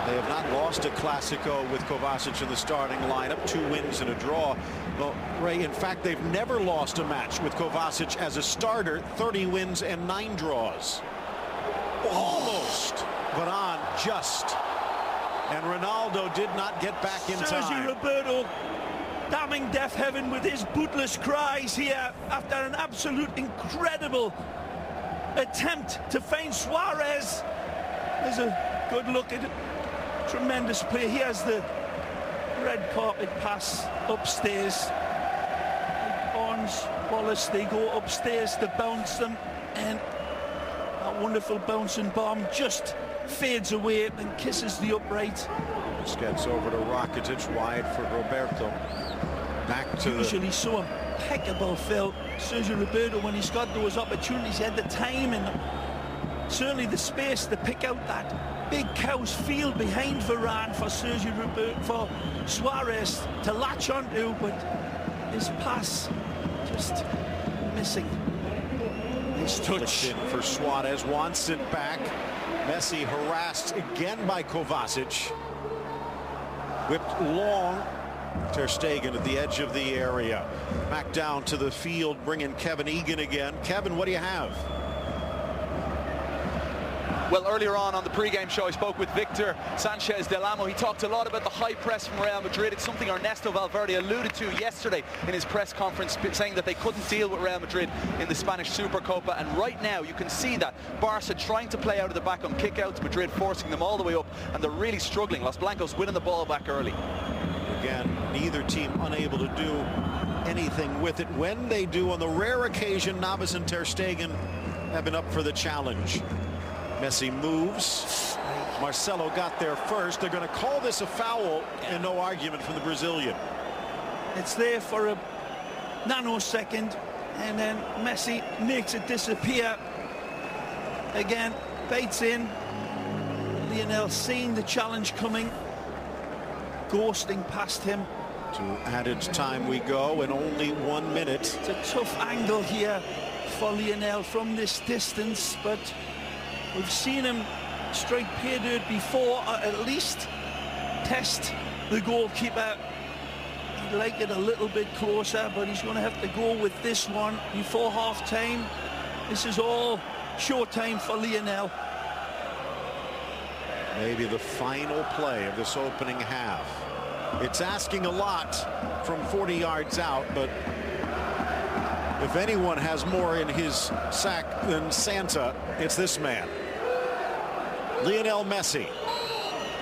they have not lost a Clasico with Kovacic in the starting lineup. 2 wins and a draw. Well, Ray, in fact, they've never lost a match with Kovacic as a starter. 30 wins and 9 draws. Almost, but on just. And Ronaldo did not get back in time. Sergio Roberto damning deaf heaven with his bootless cries here after an absolute incredible attempt to feint Suarez. There's a good look at it. Tremendous play. Here's the red carpet pass upstairs. Barnes, Wallace, they go upstairs to bounce them, and that wonderful bouncing bomb just fades away and kisses the upright. Just gets over to Rakitic, wide for Roberto. Back to usually so impeccable, Phil. Sergio Roberto, when he's got those opportunities, he had the time and certainly the space to pick out that big cow's field behind Varane for Sergio Roberto, for Suarez to latch onto, but his pass just missing. Nice touch for Suarez, wants it back. Messi harassed again by Kovacic. Whipped long. Ter Stegen at the edge of the area. Back down to the field, bringing Kevin Egan again. Kevin, what do you have? Well, earlier on the pre-game show, I spoke with Victor Sanchez Del Amo. He talked a lot about the high press from Real Madrid. It's something Ernesto Valverde alluded to yesterday in his press conference, saying that they couldn't deal with Real Madrid in the Spanish Supercopa. And right now, you can see that Barca trying to play out of the back on kickouts, Madrid forcing them all the way up, and they're really struggling. Los Blancos winning the ball back early. Again, neither team unable to do anything with it. When they do, on the rare occasion, Navas and Ter Stegen have been up for the challenge. Messi moves. Marcelo got there first. They're going to call this a foul, and no argument from the Brazilian. It's there for a nanosecond, and then Messi makes it disappear. Again, baits in. Lionel seeing the challenge coming, ghosting past him. To added time we go, and only 1 minute. It's a tough angle here for Lionel from this distance, but we've seen him strike pay dirt before, or at least test the goalkeeper. He'd like it a little bit closer, but he's going to have to go with this one before half-time. This is all showtime for Lionel. Maybe the final play of this opening half. It's asking a lot from 40 yards out, but if anyone has more in his sack than Santa, it's this man. Lionel Messi.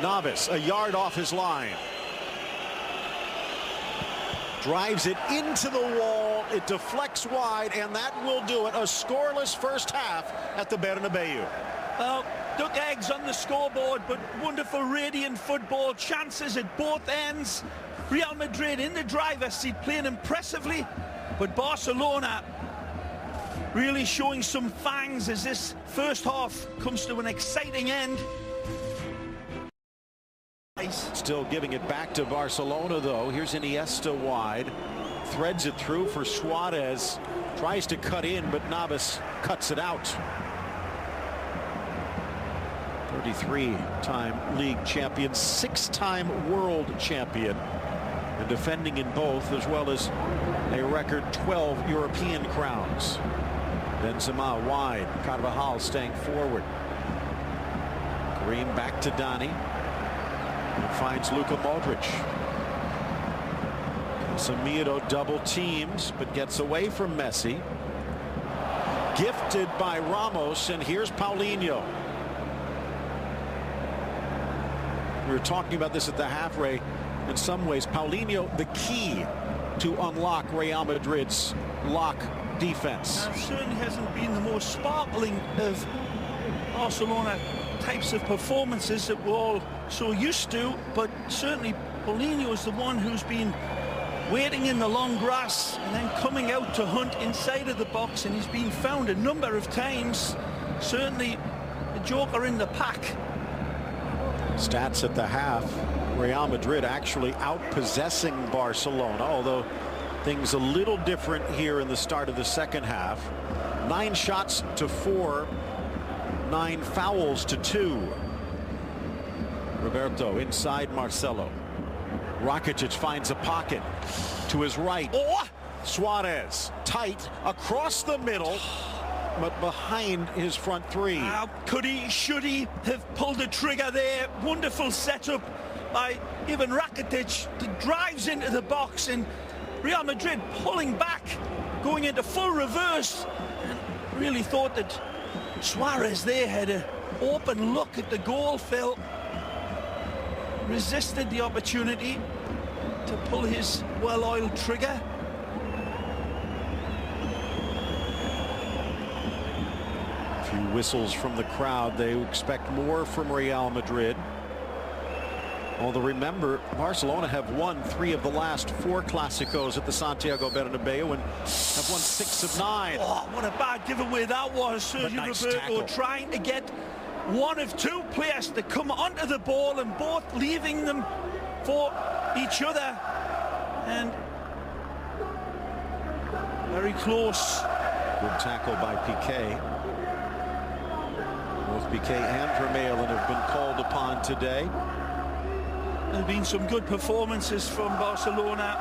Novice, a yard off his line. Drives it into the wall. It deflects wide, and that will do it. A scoreless first half at the Bernabeu. Well, duck eggs on the scoreboard, but wonderful, radiant football. Chances at both ends. Real Madrid in the driver's seat, playing impressively, but Barcelona really showing some fangs as this first half comes to an exciting end. Still giving it back to Barcelona, though. Here's Iniesta wide. Threads it through for Suarez. Tries to cut in, but Navas cuts it out. 33-time league champion, 6-time world champion, and defending in both, as well as a record 12 European crowns. Benzema wide. Carvajal staying forward. Karim back to Dani. Finds Luka Modric. Casemiro double teams, but gets away from Messi. Gifted by Ramos, and here's Paulinho. We were talking about this at the half, Ray. In some ways, Paulinho, the key to unlock Real Madrid's lock defense. It certainly hasn't been the most sparkling of Barcelona types of performances that we're all so used to, but certainly Paulinho is the one who's been waiting in the long grass and then coming out to hunt inside of the box, and he's been found a number of times. Certainly the joker in the pack. Stats at the half, Real Madrid actually outpossessing Barcelona, although things a little different here in the start of the second half. 9 shots to 4, 9 fouls to 2. Roberto inside Marcelo. Rakitic finds a pocket to his right. Oh! Suarez tight across the middle, but behind his front three. Could he, should he have pulled the trigger there? Wonderful setup by even Rakitic, that drives into the box, and Real Madrid pulling back, going into full reverse, and really thought that Suarez there had an open look at the goal. Phil resisted the opportunity to pull his well-oiled trigger. A few whistles from the crowd. They expect more from Real Madrid. Although remember, Barcelona have won 3 of the last 4 Clásicos at the Santiago Bernabeu and have won 6 of 9. Oh, what a bad giveaway that was. Sergio nice Roberto tackle. trying to get one of 2 players to come onto the ball, and both leaving them for each other. And very close. Good tackle by Piqué. Both Piqué and Vermaelen have been called upon today. There have been some good performances from Barcelona.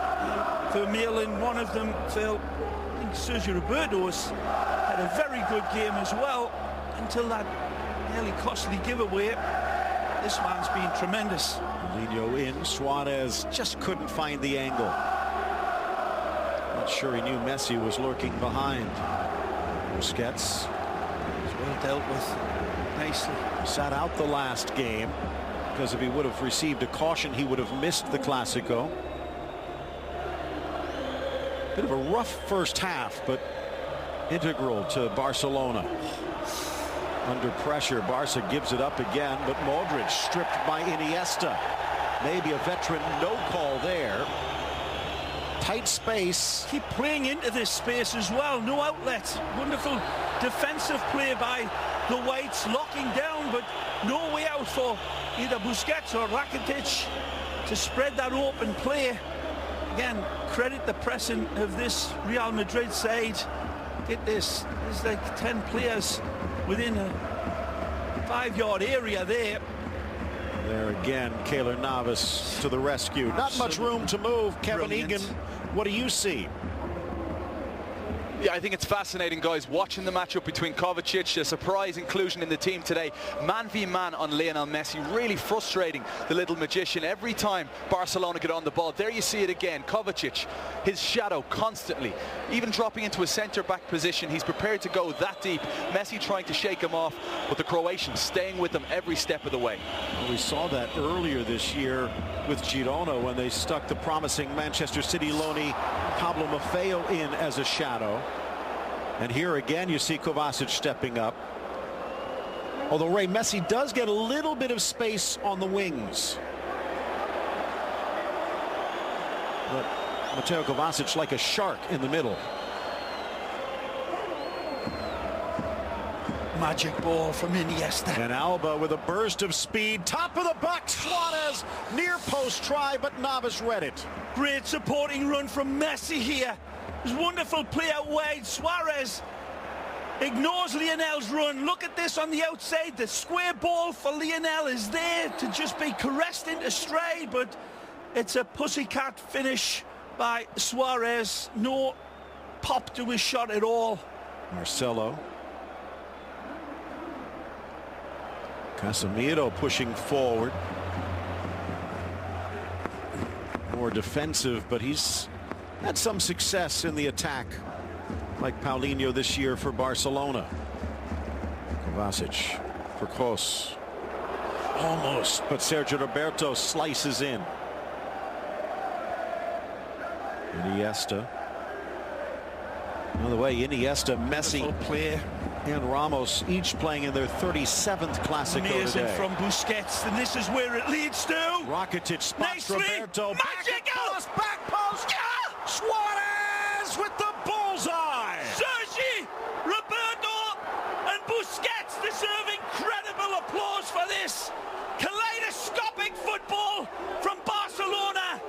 Vermaelen, one of them, Phil. I think Sergio Roberto has had a very good game as well, until that nearly costly giveaway. This man's been tremendous. Paulinho in. Suarez just couldn't find the angle. Not sure he knew Messi was lurking behind. Busquets. Well dealt with nicely. Sat out the last game, because if he would have received a caution, he would have missed the Clásico. Bit of a rough first half, but integral to Barcelona. Under pressure, Barca gives it up again, but Modric stripped by Iniesta. Maybe a veteran no call there. Tight space. Keep playing into this space as well. No outlet. Wonderful defensive play by the Whites, locking down, but no way out for either Busquets or Rakitic to spread that open play. Again, credit the pressing of this Real Madrid side. Get this. There's like 10 players within a 5-yard area there. There again, Keylor Navas to the rescue. Not much room to move. Kevin Brilliant. Egan, what do you see? Yeah, I think it's fascinating, guys, watching the matchup between Kovacic, a surprise inclusion in the team today, man v man on Lionel Messi, really frustrating the little magician every time Barcelona get on the ball. There you see it again, Kovacic, his shadow constantly, even dropping into a centre-back position. He's prepared to go that deep. Messi trying to shake him off, but the Croatians staying with him every step of the way. Well, we saw that earlier this year with Girona when they stuck the promising Manchester City loanee Pablo Maffeo in as a shadow. And here again you see Kovacic stepping up. Although Ray, Messi does get a little bit of space on the wings. But Mateo Kovacic like a shark in the middle. Magic ball from Iniesta. And Alba with a burst of speed. Top of the box, Suarez. Near post try, but Navas read it. Great supporting run from Messi here. It was wonderful play out wide. Suarez ignores Lionel's run. Look at this on the outside. The square ball for Lionel is there to just be caressed into stride, but it's a pussycat finish by Suarez. No pop to his shot at all. Marcelo. Casemiro pushing forward. More defensive, but he's had some success in the attack, like Paulinho this year for Barcelona. Kovacic for Kroos. Almost, but Sergio Roberto slices in. Iniesta. Another way, Iniesta, Messi, and Ramos each playing in their 37th Clasico Amazing today. From Busquets, and this is where it leads to. Rakitic spots Roberto. Magic out! Back post. Yeah! Suarez with the bullseye. Sergi, Roberto, and Busquets deserve incredible applause for this. Kaleidoscopic football from Barcelona,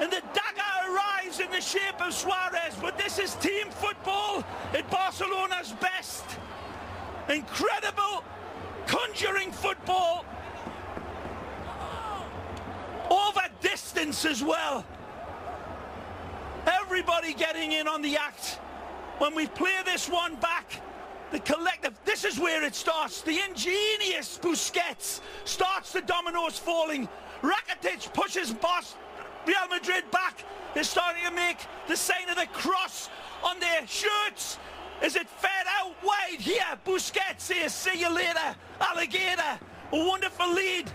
and the dagger arrives in the shape of Suarez, but this is team football at Barcelona's best. Incredible conjuring football over distance as well. Everybody getting in on the act. When we play this one back, the collective, this is where it starts. The ingenious Busquets starts the dominoes falling. Rakitic pushes Real Madrid back. They're starting to make the sign of the cross on their shirts. Is it fed out wide here? Busquets says, see you later, alligator. A wonderful lead.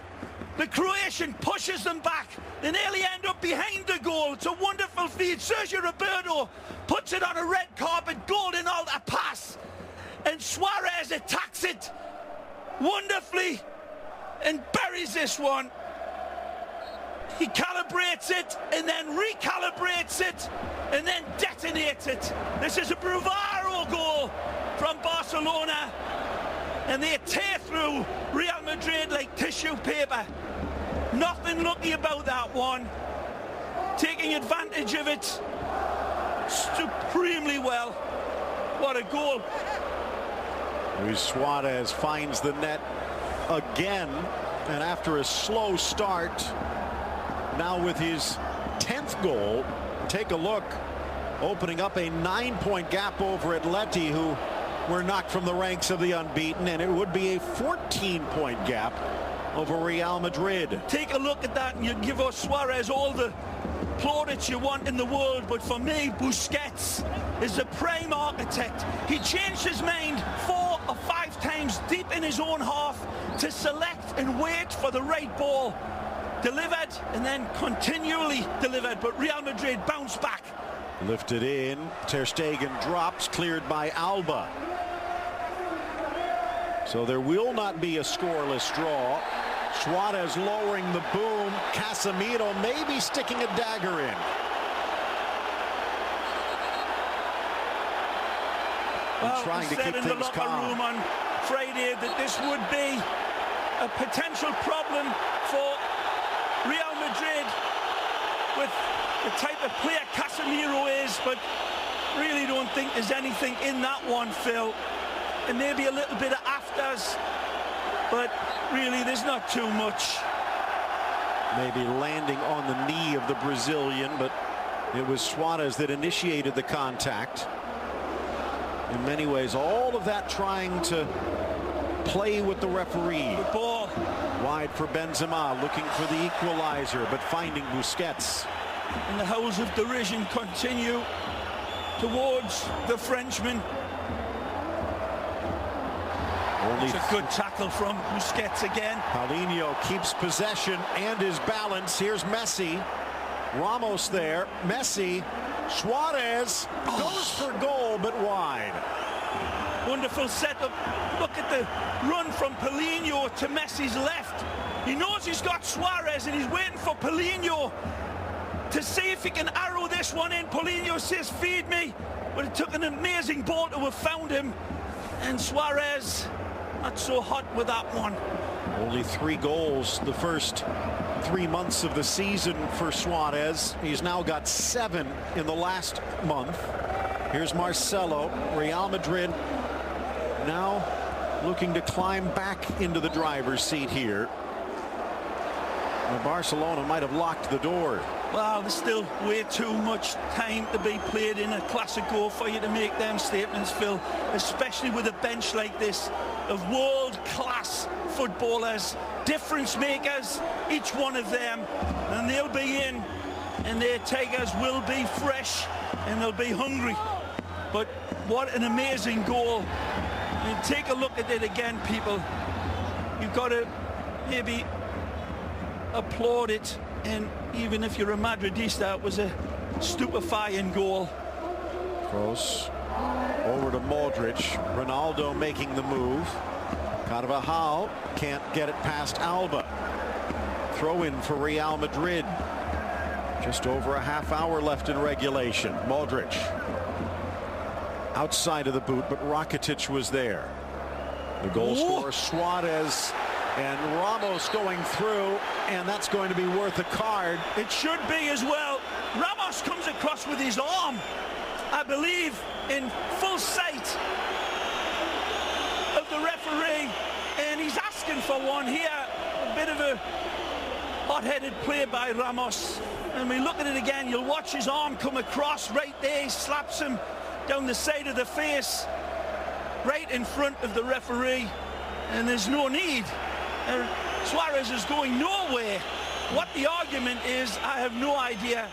The Croatian pushes them back. They nearly end up behind the goal. It's a wonderful feed. Sergio Roberto puts it on a red carpet, golden altar pass. And Suarez attacks it wonderfully and buries this one. He calibrates it and then recalibrates it and then detonates it. This is a bravado goal from Barcelona, and they tear through Real Madrid like tissue paper. Nothing lucky about that one. Taking advantage of it supremely well. What a goal. Luis Suarez finds the net again, and after a slow start, now with his 10th goal, take a look, opening up a 9-point gap over Atleti, who were knocked from the ranks of the unbeaten, and it would be a 14-point gap over Real Madrid. Take a look at that, and you give us Suarez all the plaudits you want in the world, but for me, Busquets is the prime architect. He changed his mind 4 or 5 times deep in his own half to select and wait for the right ball. Delivered and then continually delivered, but Real Madrid bounced back. Lifted in, Ter Stegen drops, cleared by Alba. So there will not be a scoreless draw. Suarez lowering the boom. Casemiro maybe sticking a dagger in. Well, trying to keep in things the locker calm. room on Friday that this would be a potential problem for Real Madrid with the type of player Casemiro is, but really don't think there's anything in that one, Phil. And maybe a little bit of afters, but really there's not too much. Maybe landing on the knee of the Brazilian, but it was Suarez that initiated the contact. In many ways, all of that trying to play with the referee. The ball. Wide for Benzema, looking for the equalizer, but finding Busquets. And the howls of derision continue towards the Frenchman. It's a good tackle from Busquets again. Paulinho keeps possession and his balance. Here's Messi. Ramos there. Messi. Suarez goes for goal, but wide. Wonderful setup. Look at the run from Paulinho to Messi's left. He knows he's got Suarez and he's waiting for Paulinho to see if he can arrow this one in. Paulinho says, feed me. But it took an amazing ball to have found him. And Suarez, not so hot with that one. Only 3 goals the first 3 months of the season for Suarez. He's now got 7 in the last month. Here's Marcelo. Real Madrid now looking to climb back into the driver's seat here. Well, Barcelona might have locked the door. Well, there's still way too much time to be played in a Clásico for you to make them statements, Phil, especially with a bench like this of world-class footballers, difference makers, each one of them, and they'll be in, and their tigers will be fresh, and they'll be hungry. But what an amazing goal. I mean, take a look at it again, people. You've got to maybe applaud it, and even if you're a Madridista, it was a stupefying goal. Kroos over to Modric. Ronaldo making the move. Carvajal can't get it past Alba. Throw in for Real Madrid. Just over a half hour left in regulation. Modric outside of the boot, but Rakitic was there. The goal scorer Suarez, and Ramos going through, and that's going to be worth a card. It should be as well. Ramos comes across with his arm, I believe, in full sight of the referee, and he's asking for one here. A bit of a hot-headed play by Ramos. And we look at it again, you'll watch his arm come across right there. He slaps him down the side of the face, right in front of the referee, and there's no need. Suarez is going nowhere. What the argument is, I have no idea.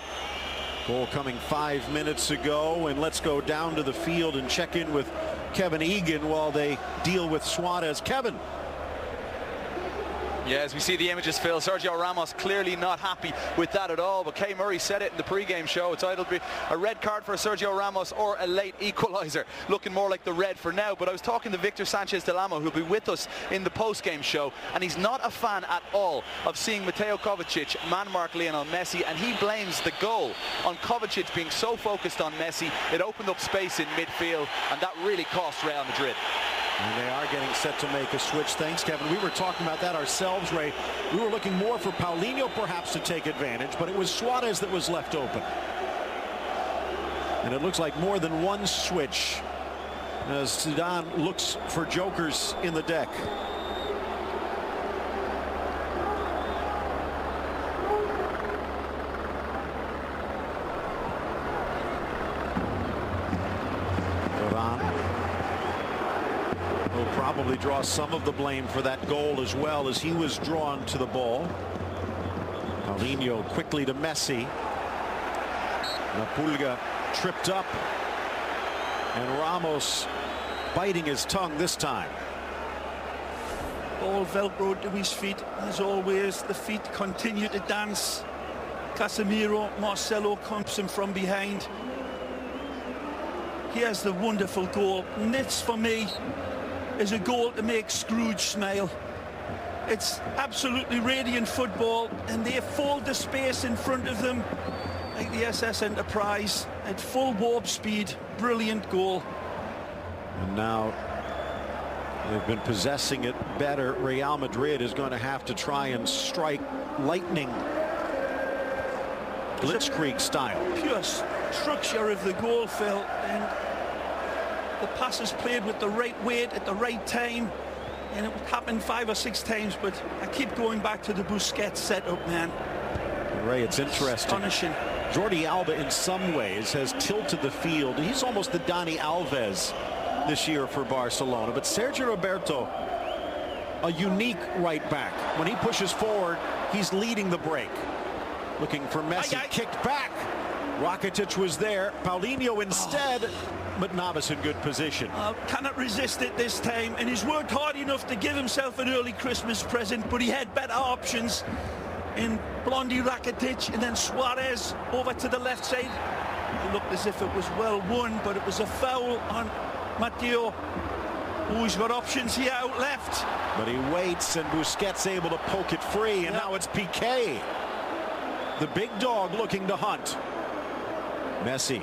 Goal coming 5 minutes ago, and let's go down to the field and check in with Kevin Egan while they deal with Suarez. Kevin. Yeah, as we see the images, Phil, Sergio Ramos clearly not happy with that at all, but Kay Murray said it in the pre-game show. It's either be a red card for Sergio Ramos or a late equalizer. Looking more like the red for now, but I was talking to Victor Sanchez Del Amo, who'll be with us in the post-game show, and he's not a fan at all of seeing Mateo Kovacic man-mark Lionel Messi, and he blames the goal on Kovacic being so focused on Messi. It opened up space in midfield, and that really cost Real Madrid. And they are getting set to make a switch. Thanks, Kevin. We were talking about that ourselves, Ray. We were looking more for Paulinho perhaps to take advantage, but it was Suarez that was left open. And it looks like more than one switch as Zidane looks for jokers in the deck. Probably draw some of the blame for that goal as well, as he was drawn to the ball. Paulinho quickly to Messi. La Pulga tripped up, and Ramos biting his tongue this time. Ball velcroed to his feet. As always, the feet continue to dance. Casemiro, Marcelo comes in from behind. Here's the wonderful goal, and this for me is a goal to make Scrooge smile. It's absolutely radiant football, and they fold the space in front of them like the SS Enterprise at full warp speed. Brilliant goal. And now they've been possessing it better. Real Madrid is going to have to try and strike lightning blitzkrieg style. Pure structure of the goal, Phil, and the pass is played with the right weight at the right time, and it happened 5 or 6 times, but I keep going back to the Busquets setup, man. Ray, it's interesting. Astonishing. Jordi Alba in some ways has tilted the field. He's almost the Dani Alves this year for Barcelona. But Sergio Roberto, a unique right back. When he pushes forward, he's leading the break. Looking for Messi, kicked back. Rakitic was there. Paulinho instead, but Navas in good position. Cannot resist it this time, and he's worked hard enough to give himself an early Christmas present, but he had better options in Blondie, Rakitic, and then Suarez over to the left side. It looked as if it was well won, but it was a foul on Mateo. Oh, he's got options here out left. But he waits, and Busquets able to poke it free, and now it's Piqué. The big dog looking to hunt. Messi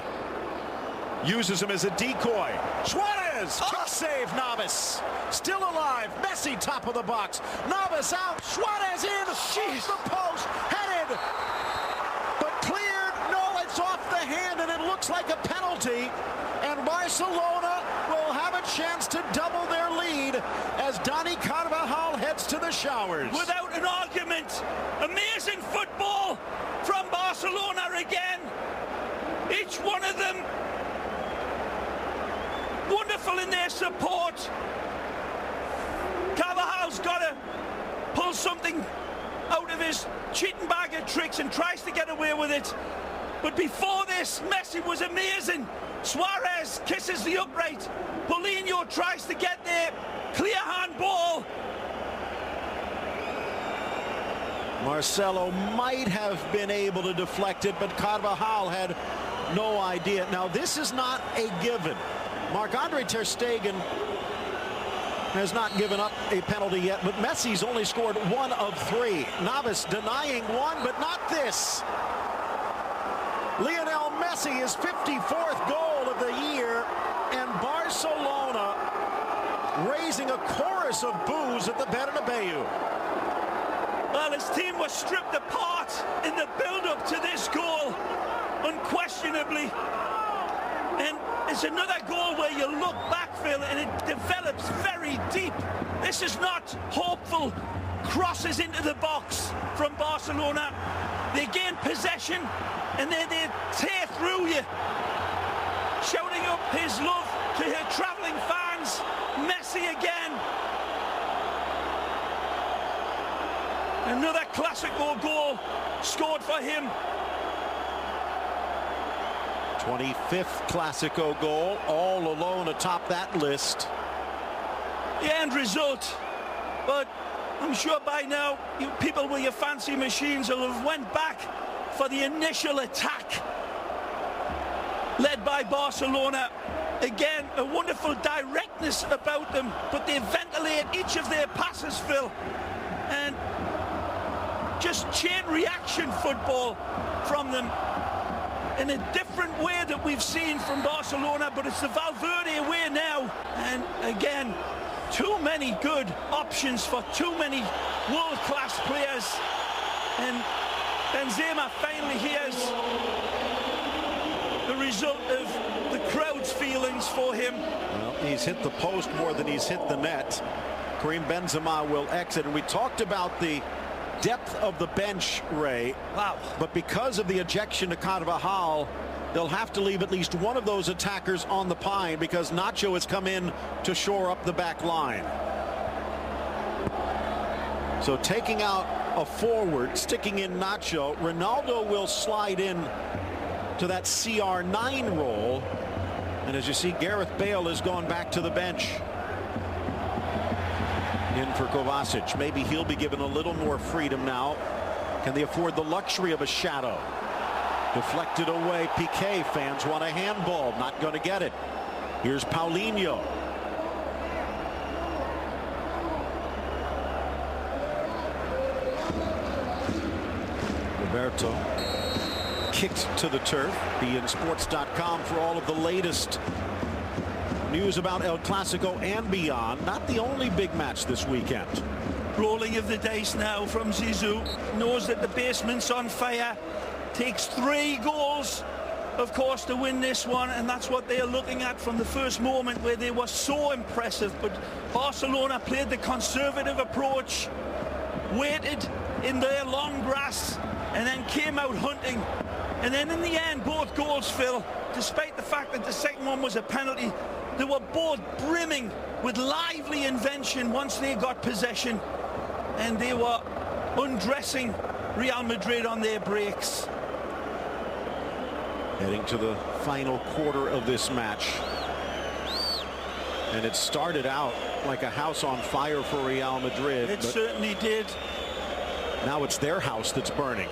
uses him as a decoy. Suarez, kick save, Navas. Still alive. Messi top of the box. Navas out. Suarez in. Off the post. Headed. But cleared. No, it's off the hand, and it looks like a penalty. And Barcelona will have a chance to double their lead as Dani Carvajal heads to the showers. Without an argument, amazing football from Barcelona again. Each one of them wonderful in their support. Carvajal's got to pull something out of his cheating bag of tricks and tries to get away with it. But before this, Messi was amazing. Suarez kisses the upright. Paulinho tries to get there. Clear handball. Marcelo might have been able to deflect it, but Carvajal had no idea. Now, this is not a given. Marc-Andre ter Stegen has not given up a penalty yet, but Messi's only scored 1 of 3. Navas denying one, but not this. Lionel Messi, his 54th goal of the year, and Barcelona raising a chorus of boos at the Bernabeu. Well, his team was stripped apart in the build-up to this goal, unquestionably. And it's another goal where you look back, Phil, and it develops very deep. This is not hopeful crosses into the box from Barcelona. They gain possession, and then they tear through you, shouting up his love to her travelling fans. Messi again. Another Clásico goal scored for him. 25th Clásico goal, all alone atop that list. The end result, but I'm sure by now people with your fancy machines will have went back for the initial attack led by Barcelona. Again, a wonderful directness about them, but they ventilate each of their passes, Phil, and just chain reaction football from them in a different way that we've seen from Barcelona, but it's the Valverde way now. And again, too many good options for too many world-class players, and Benzema finally hears the result of the crowd's feelings for him. Well, he's hit the post more than he's hit the net. Karim Benzema will exit, and we talked about the depth of the bench, Ray. Wow. But because of the ejection to Carvajal, they'll have to leave at least one of those attackers on the pine because Nacho has come in to shore up the back line. So taking out a forward, sticking in Nacho, Ronaldo will slide in to that CR9 role. And as you see, Gareth Bale has gone back to the bench. In for Kovacic. Maybe he'll be given a little more freedom now. Can they afford the luxury of a shadow? Deflected away. Piqué. Fans want a handball. Not going to get it. Here's Paulinho. Roberto kicked to the turf. BeInSports.com for all of the latest news about El Clásico and beyond. Not the only big match this weekend. Rolling of the dice now from Zizou. Knows that the basement's on fire. Takes 3 goals, of course, to win this one, and that's what they are looking at from the first moment where they were so impressive. But Barcelona played the conservative approach, waited in their long grass, and then came out hunting. And then in the end, both goals, Phil, despite the fact that the second one was a penalty, They were both brimming with lively invention once they got possession, and they were undressing Real Madrid on their breaks. Heading to the final quarter of this match. And it started out like a house on fire for Real Madrid. It certainly did. Now it's their house that's burning.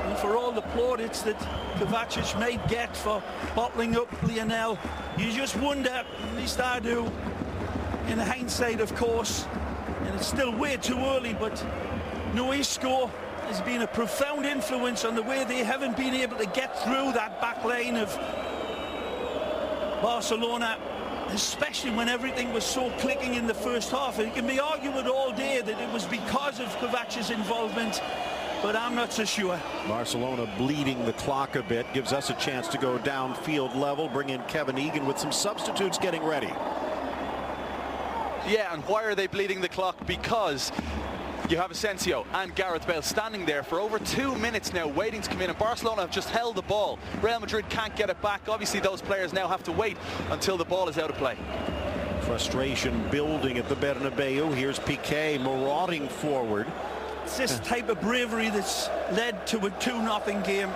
And for all the plaudits that Kovacic may get for bottling up Lionel, you just wonder, at least I do, in hindsight, of course, and it's still way too early, but Isco has been a profound influence on the way they haven't been able to get through that back line of Barcelona, especially when everything was so clicking in the first half. And it can be argued all day that it was because of Kovacic's involvement, but I'm not so sure. Barcelona bleeding the clock a bit, gives us a chance to go downfield level, bring in Kevin Egan with some substitutes getting ready. Yeah, and why are they bleeding the clock? Because you have Asensio and Gareth Bale standing there for over 2 minutes now waiting to come in, and Barcelona have just held the ball. Real Madrid can't get it back. Obviously those players now have to wait until the ball is out of play. Frustration building at the Bernabeu. Here's Piqué marauding forward. It's this type of bravery that's led to a 2-0 game.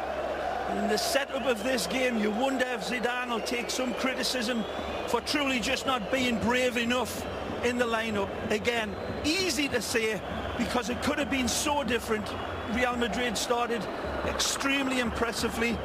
In the setup of this game, you wonder if Zidane will take some criticism for truly just not being brave enough in the lineup. Again, easy to say, because it could have been so different. Real Madrid started extremely impressively,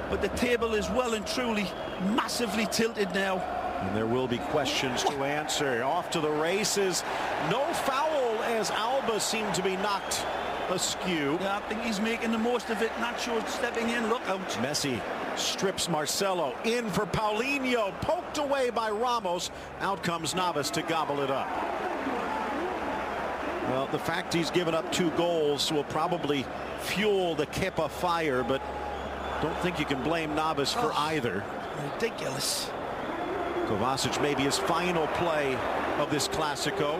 but the table is well and truly massively tilted now. And there will be questions to answer. Off to the races. No foul as Alba seemed to be knocked askew. Yeah, I think he's making the most of it. Nacho stepping in, look out. Messi strips Marcelo, in for Paulinho, poked away by Ramos. Out comes Navas to gobble it up. Well, the fact he's given up 2 goals will probably fuel the Kepa fire, but don't think you can blame Navas for either. Ridiculous. Kovacic maybe his final play of this Clásico.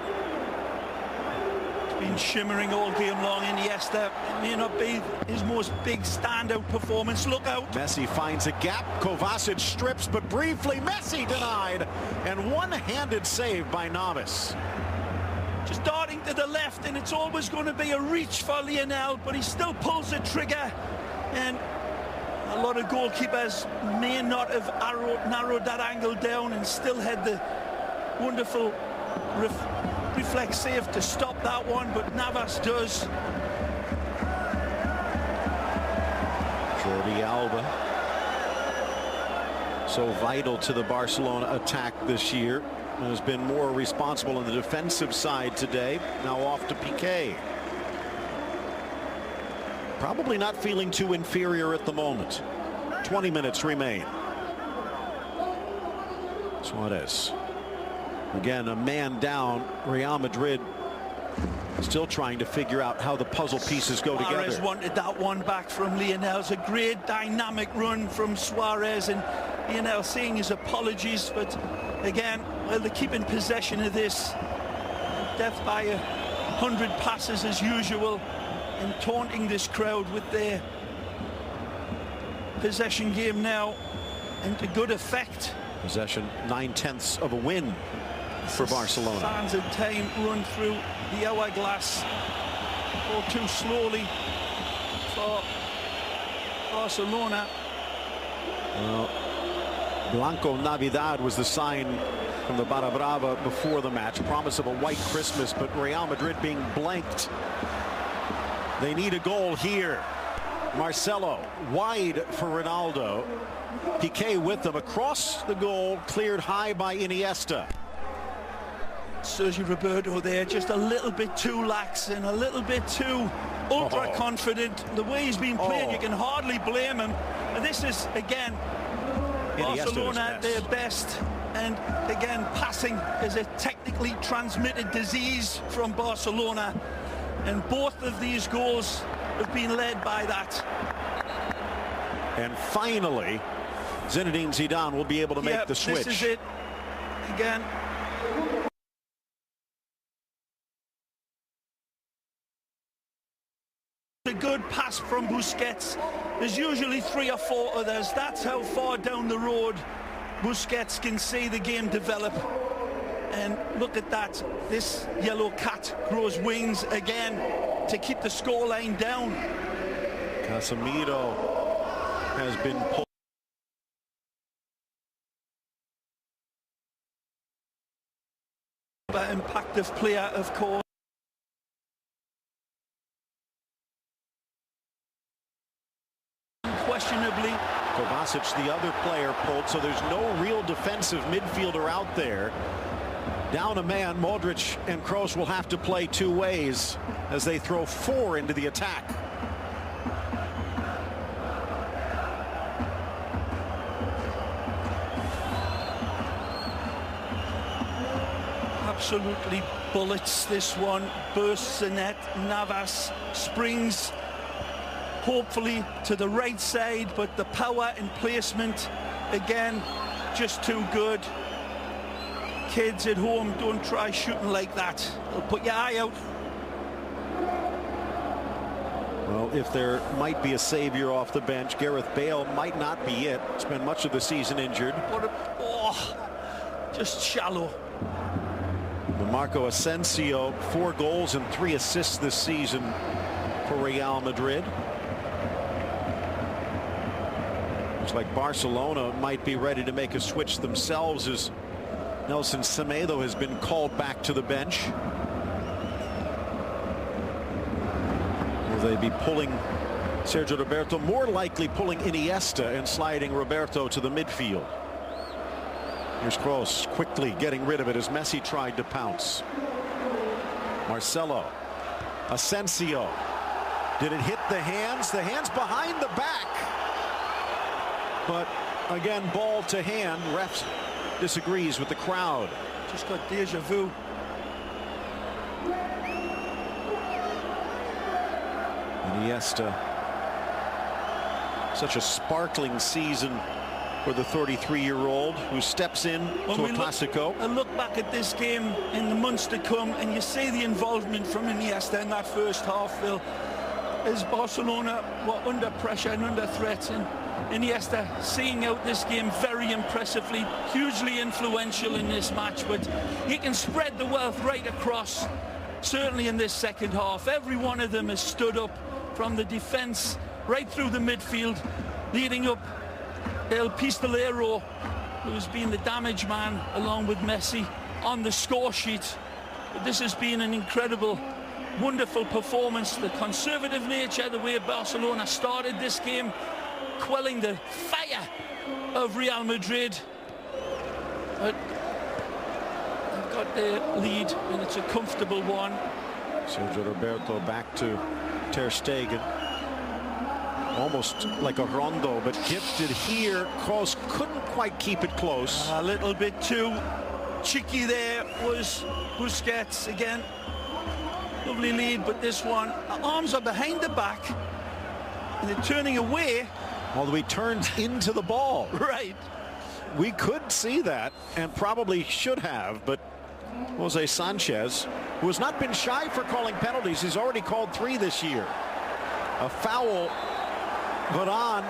Been shimmering all game long. Iniesta, it may not be his most big standout performance. Look out. Messi finds a gap. Kovacic strips, but briefly Messi denied, and one-handed save by Navas. Just darting to the left, and it's always going to be a reach for Lionel, but he still pulls the trigger, and a lot of goalkeepers may not have narrowed that angle down and still had the wonderful reflex save to stop that one, but Navas does. Jordi Alba, so vital to the Barcelona attack this year, has been more responsible on the defensive side today. Now off to Piqué. Probably not feeling too inferior at the moment. 20 minutes remain. Suarez. Again, a man down. Real Madrid still trying to figure out how the puzzle pieces go together. Suarez wanted that one back from Lionel. It's a great dynamic run from Suarez, and Lionel saying his apologies, but again, well, they're keeping possession of this. Death by 100 passes as usual, and taunting this crowd with their possession game now, and to good effect. Possession 9/10 of a win for Barcelona. Sands of time run through the hourglass, all too slowly for Barcelona. Well, Blanco Navidad was the sign from the Barra Brava before the match. Promise of a white Christmas, but Real Madrid being blanked. They need a goal here. Marcelo wide for Ronaldo. Piqué with them across the goal, cleared high by Iniesta. Sergio Roberto there, just a little bit too lax and a little bit too ultra confident. The way he's been playing, you can hardly blame him. And this is, again, Barcelona at their best. And again, passing is a technically transmitted disease from Barcelona. And both of these goals have been led by that. And finally, Zinedine Zidane will be able to make the switch. This is it. Again. A good pass from Busquets. Busquets. There's usually 3 or 4 others. That's how far down the road Busquets can see the game develop. And look at that. This yellow cat grows wings again to keep the scoreline down. Casemiro has been pulled. Impactful player, of course. Unquestionably. Kovacic, the other player, pulled, so there's no real defensive midfielder out there. Down a man, Modric and Kroos will have to play 2 ways as they throw 4 into the attack. Absolutely bullets this one. Bursts the net. Navas springs hopefully to the right side, but the power and placement again just too good. Kids at home, don't try shooting like that. It'll put your eye out. Well, if there might be a savior off the bench, Gareth Bale might not be it. Spent much of the season injured. Just shallow. Marco Asensio, 4 goals and 3 assists this season for Real Madrid. Looks like Barcelona might be ready to make a switch themselves as Nelson Semedo has been called back to the bench. Will they be pulling Sergio Roberto? More likely pulling Iniesta and sliding Roberto to the midfield. Here's Kroos quickly getting rid of it as Messi tried to pounce. Marcelo. Asensio. Did it hit the hands? The hands behind the back. But again, ball to hand. Ref disagrees with the crowd. Just got deja vu. Iniesta. Such a sparkling season for the 33-year-old who steps in to a Clásico. I look back at this game in the months to come, and you see the involvement from Iniesta in that first half, Phil. As Barcelona were under pressure and under threat, and Iniesta seeing out this game very impressively, hugely influential in this match, but he can spread the wealth right across, certainly in this second half. Every one of them has stood up from the defence right through the midfield, leading up El Pistolero, who's been the damage man along with Messi on the score sheet. But this has been an incredible, wonderful performance. The conservative nature, the way Barcelona started this game, quelling the fire of Real Madrid. But they've got their lead, and it's a comfortable one. Sergio Roberto back to Ter Stegen. Almost like a rondo, but gifted here. Kroos couldn't quite keep it close. A little bit too cheeky there was Busquets again. Lovely lead, but this one, arms are behind the back, and they're turning away. Although he turns into the ball. Right. We could see that, and probably should have, but Jose Sanchez, who has not been shy for calling penalties, he's already called 3 this year. A foul. Varane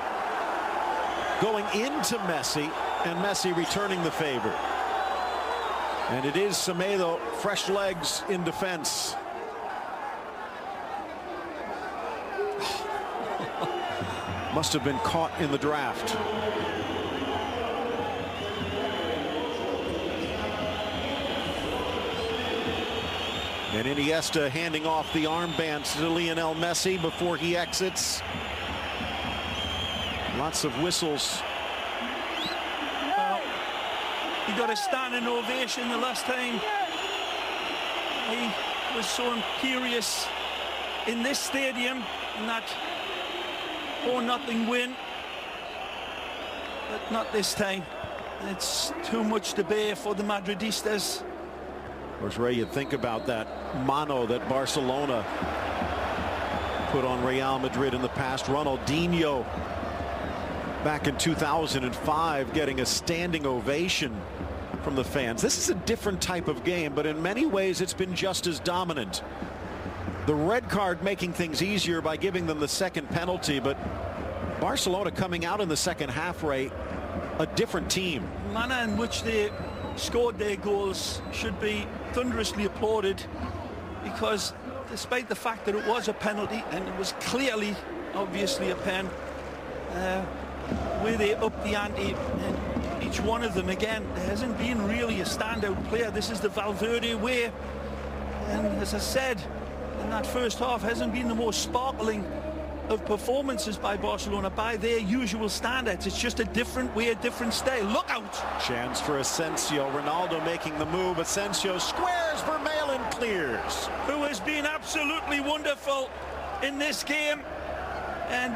going into Messi, and Messi returning the favor. And it is Semedo, fresh legs in defense. Must have been caught in the draft. And Iniesta handing off the armbands to Lionel Messi before he exits. Lots of whistles. Well, he got a standing ovation the last time. He was so imperious in this stadium in that 4-0 win. But not this time. It's too much to bear for the Madridistas. Of course, Ray, you think about that mano that Barcelona put on Real Madrid in the past. Ronaldinho back in 2005 getting a standing ovation from the fans. This is a different type of game, but in many ways it's been just as dominant. The red card making things easier by giving them the second penalty, but Barcelona coming out in the second half, Ray, a different team. The manner in which they scored their goals should be thunderously applauded, because despite the fact that it was a penalty and it was clearly, obviously a pen, where they upped the ante, and each one of them, again, there hasn't been really a standout player. This is the Valverde way, and as I said, in that first half hasn't been the most sparkling of performances by Barcelona by their usual standards. It's just a different way, a different style. Look out! Chance for Asensio. Ronaldo making the move. Asensio squares, Vermaelen clears. Who has been absolutely wonderful in this game and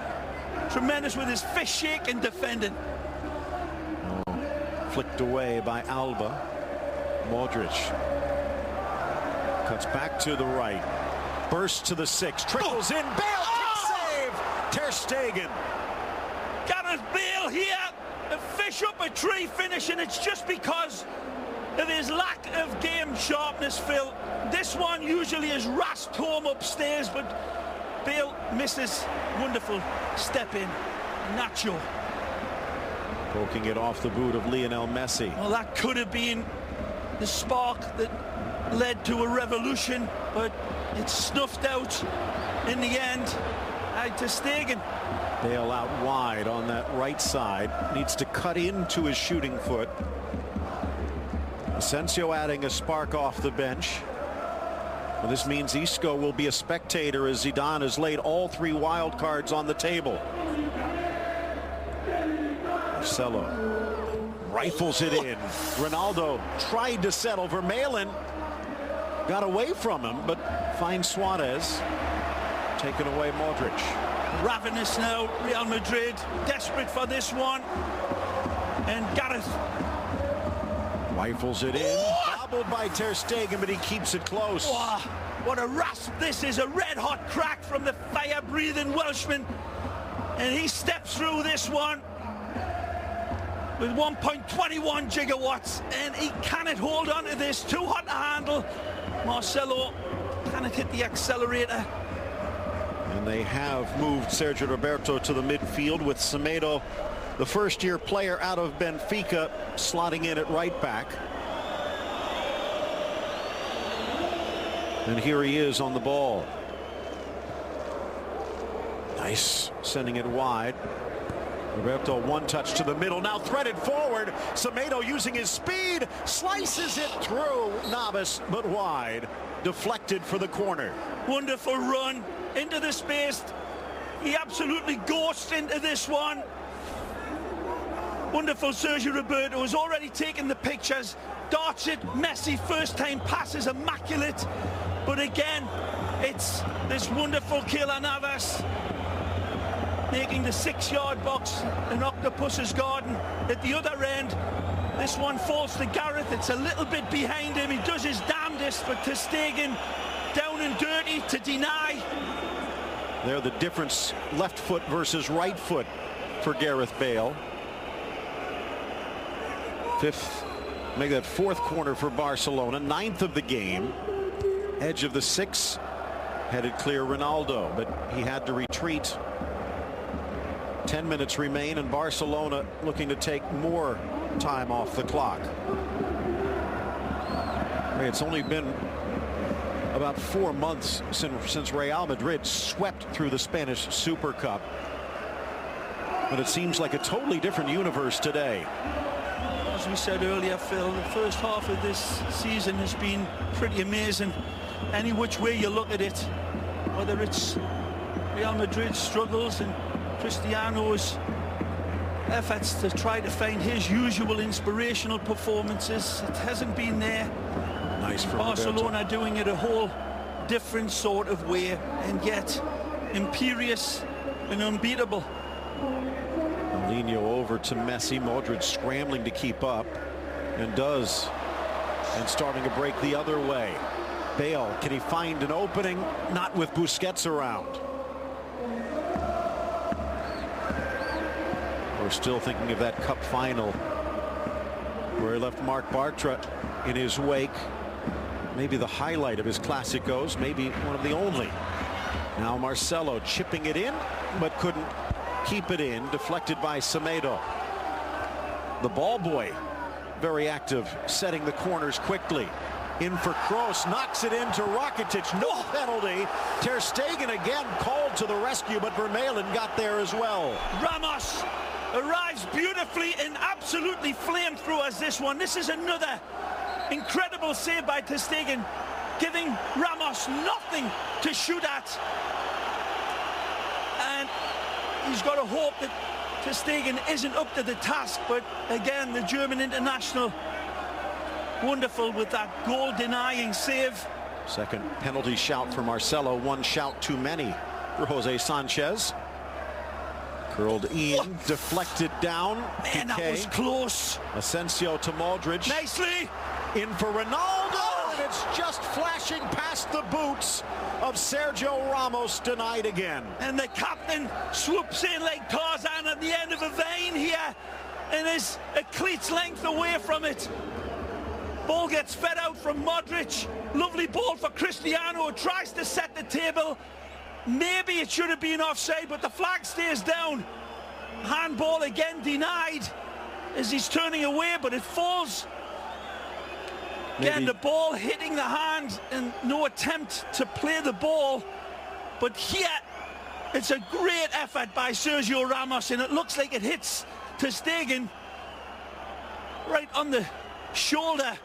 tremendous with his fist shake and defending. Flicked away by Alba. Modric cuts back to the right. Bursts to the 6. Trickles in. Bale, save. Ter Stegen. Gareth Bale here. A fish up a tree finish, and it's just because of his lack of game sharpness, Phil. This one usually is rasped home upstairs, but Bale misses. Wonderful step in. Nacho. Poking it off the boot of Lionel Messi. Well, that could have been the spark that led to a revolution, but it's snuffed out in the end. Ter Stegen. Bale out wide on that right side. Needs to cut into his shooting foot. Asensio adding a spark off the bench. Well, this means Isco will be a spectator as Zidane has laid all 3 wild cards on the table. Marcelo rifles it in. Ronaldo tried to settle. Vermaelen got away from him, but finds Suarez. Taken away Modric. Ravenous now, Real Madrid, desperate for this one. And Gareth rifles it in. Bobbled by Ter Stegen, but he keeps it close. Oh, what a rasp this is. A red-hot crack from the fire-breathing Welshman. And he steps through this one with 1.21 gigawatts, and he cannot hold on to this. Too hot to handle. Marcelo cannot hit the accelerator. And they have moved Sergio Roberto to the midfield with Semedo, the first-year player out of Benfica, slotting in at right back. And here he is on the ball. Nice, sending it wide. Roberto, one touch to the middle, now threaded forward. Semedo using his speed, slices it through Navas, but wide. Deflected for the corner. Wonderful run into the space. He absolutely ghosted into this one. Wonderful Sergio Roberto has already taken the pictures. Darts it, Messi, first time pass is immaculate. But again, it's this wonderful Keylor Navas making the 6-yard box an octopus's garden at the other end. This one falls to Gareth. It's a little bit behind him. He does his damnedest, but Ter Stegen down and dirty to deny. There, the difference, left foot versus right foot for Gareth Bale. Fifth, make that 4th corner for Barcelona, 9th of the game. Edge of the 6, headed clear Ronaldo, but he had to retreat. 10 minutes remain, and Barcelona looking to take more time off the clock. It's only been about 4 months since Real Madrid swept through the Spanish Super Cup. But it seems like a totally different universe today. As we said earlier, Phil, the first half of this season has been pretty amazing. Any which way you look at it, whether it's Real Madrid's struggles and Cristiano's efforts to try to find his usual inspirational performances, it hasn't been there. Nice for Barcelona Roberto. doing it a whole different sort of way, and yet imperious and unbeatable. Mourinho over to Messi. Modric scrambling to keep up, and does, and starting to break the other way. Bale, can he find an opening? Not with Busquets around. We're still thinking of that cup final where he left Marc Bartra in his wake. maybe the highlight of his Clásicos, maybe one of the only. Now Marcelo chipping it in, but couldn't keep it in, deflected by Semedo. The ball boy, very active, setting the corners quickly. In for Kroos, knocks it into Rakitic, no penalty. Ter Stegen again called to the rescue, but Vermaelen got there as well. Ramos arrives beautifully and absolutely flamed through as this one. This is another incredible save by Ter Stegen, giving Ramos nothing to shoot at. And he's got to hope that Ter Stegen isn't up to the task, but again, the German international, wonderful with that goal-denying save. Second penalty shout for Marcelo, one shout too many for Jose Sanchez. Curled in, deflected down. Man, that was close. Asensio to Modric. Nicely. In for Ronaldo, and it's just flashing past the boots of Sergio Ramos, denied again. And the captain swoops in like Tarzan at the end of a vein here and is a cleat's length away from it. Ball gets fed out from Modric. Lovely ball for Cristiano, who tries to set the table. Maybe it should have been offside, but the flag stays down. Handball again denied as he's turning away, but it falls. Again, the ball hitting the hand and no attempt to play the ball. But here, it's a great effort by Sergio Ramos, and it looks like it hits Ter Stegen right on the shoulder.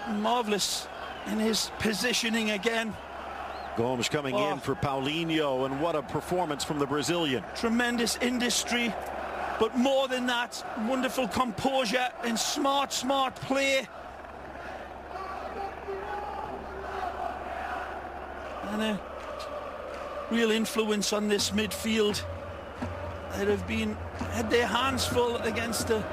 Marvellous in his positioning again. Gomes coming in for Paulinho, and what a performance from the Brazilian. Tremendous industry, but more than that, wonderful composure and smart play. And a real influence on this midfield that have had their hands full against the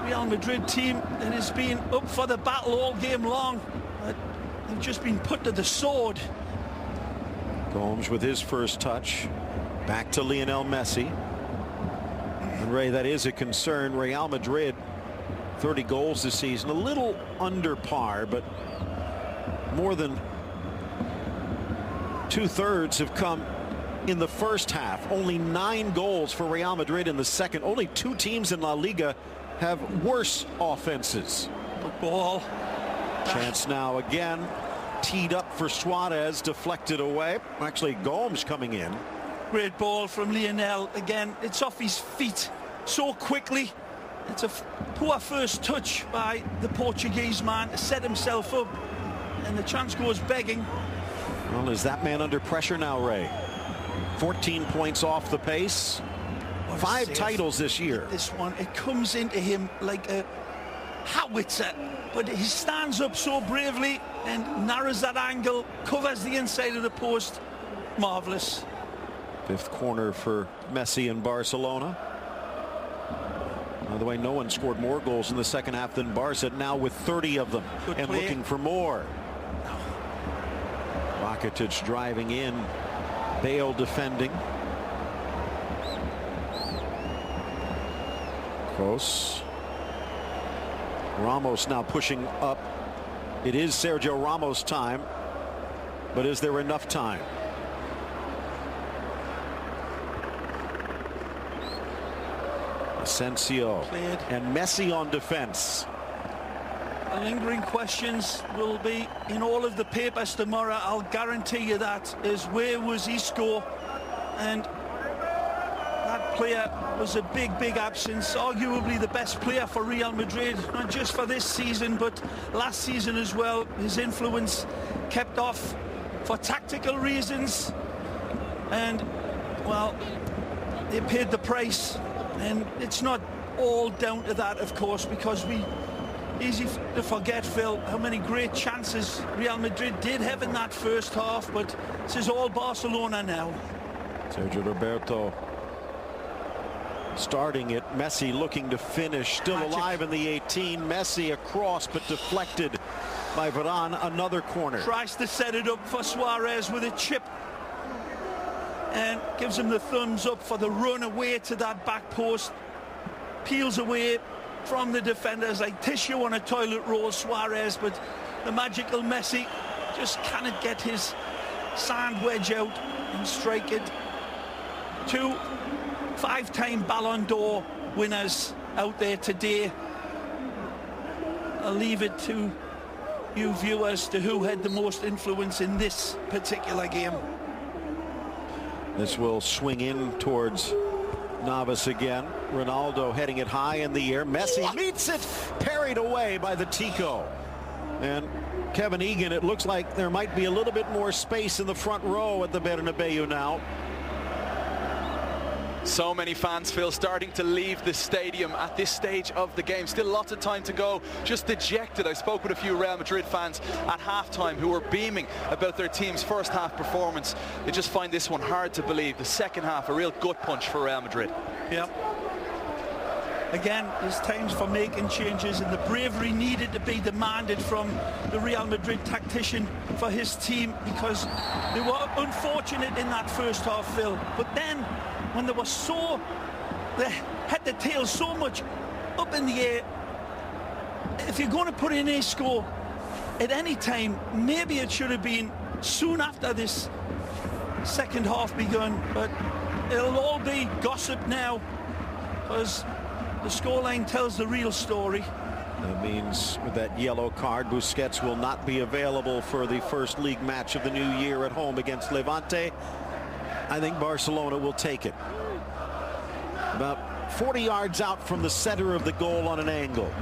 Real Madrid team that has been up for the battle all game long. But they've just been put to the sword. Gomes with his first touch. Back to Lionel Messi. And Ray, that is a concern. Real Madrid, 30 goals this season, a little under par, but more than 2/3 have come in the first half. Only 9 goals for Real Madrid in the second. Only 2 teams in La Liga have worse offenses. Good ball. Chance now again. Teed up for Suarez, deflected away. Actually, Gomes coming in. Great ball from Lionel. Again, it's off his feet so quickly. It's a poor first touch by the Portuguese man to set himself up, and the chance goes begging. Well, is that man under pressure now, Ray? 14 points off the pace. 5 titles this year. This one, it comes into him like a howitzer, but he stands up so bravely and narrows that angle, covers the inside of the post. Marvelous. 5th corner for Messi and Barcelona. By the way, no one scored more goals in the second half than Barca, now with 30 of them. Good and play. Looking for more. Rakitic driving in, Bale defending. Kroos. Ramos now pushing up. It is Sergio Ramos time, but is there enough time? Asensio and Messi on defense. The lingering questions will be in all of the papers tomorrow, I'll guarantee you that, is where was Isco? And that player was a big absence, arguably the best player for Real Madrid, not just for this season but last season as well. His influence kept off for tactical reasons, and well, they paid the price. And it's not all down to that, of course, because easy to forget, Phil, how many great chances Real Madrid did have in that first half, but this is all Barcelona now. Sergio Roberto starting it. Messi looking to finish, still alive in the 18. Messi across, but deflected by Varane. Another corner. Tries to set it up for Suarez with a chip, and gives him the thumbs up for the run away to that back post. Peels away, from the defenders like tissue on a toilet roll, Suarez, but the magical Messi just cannot get his sand wedge out and strike it. 2 5-time Ballon d'Or winners out there today. I'll leave it to you viewers to who had the most influence in this particular game. This will swing in towards Navas again. Ronaldo heading it high in the air. Messi meets it, parried away by the Tico. And Kevin Egan, it looks like there might be a little bit more space in the front row at the Bernabeu now. So many fans, Phil, starting to leave the stadium at this stage of the game. Still lots of time to go. Just dejected. I spoke with a few Real Madrid fans at halftime who were beaming about their team's first half performance. They just find this one hard to believe. The second half, a real gut punch for Real Madrid. Yep. Again, there's times for making changes, and the bravery needed to be demanded from the Real Madrid tactician for his team, because they were unfortunate in that first half, Phil. But then, when they had the tail so much up in the air, if you're going to put in a score at any time, maybe it should have been soon after this second half begun. But it'll all be gossip now, because the scoreline tells the real story. That means with that yellow card, Busquets will not be available for the first league match of the new year at home against Levante. I think Barcelona will take it. About 40 yards out from the center of the goal on an angle.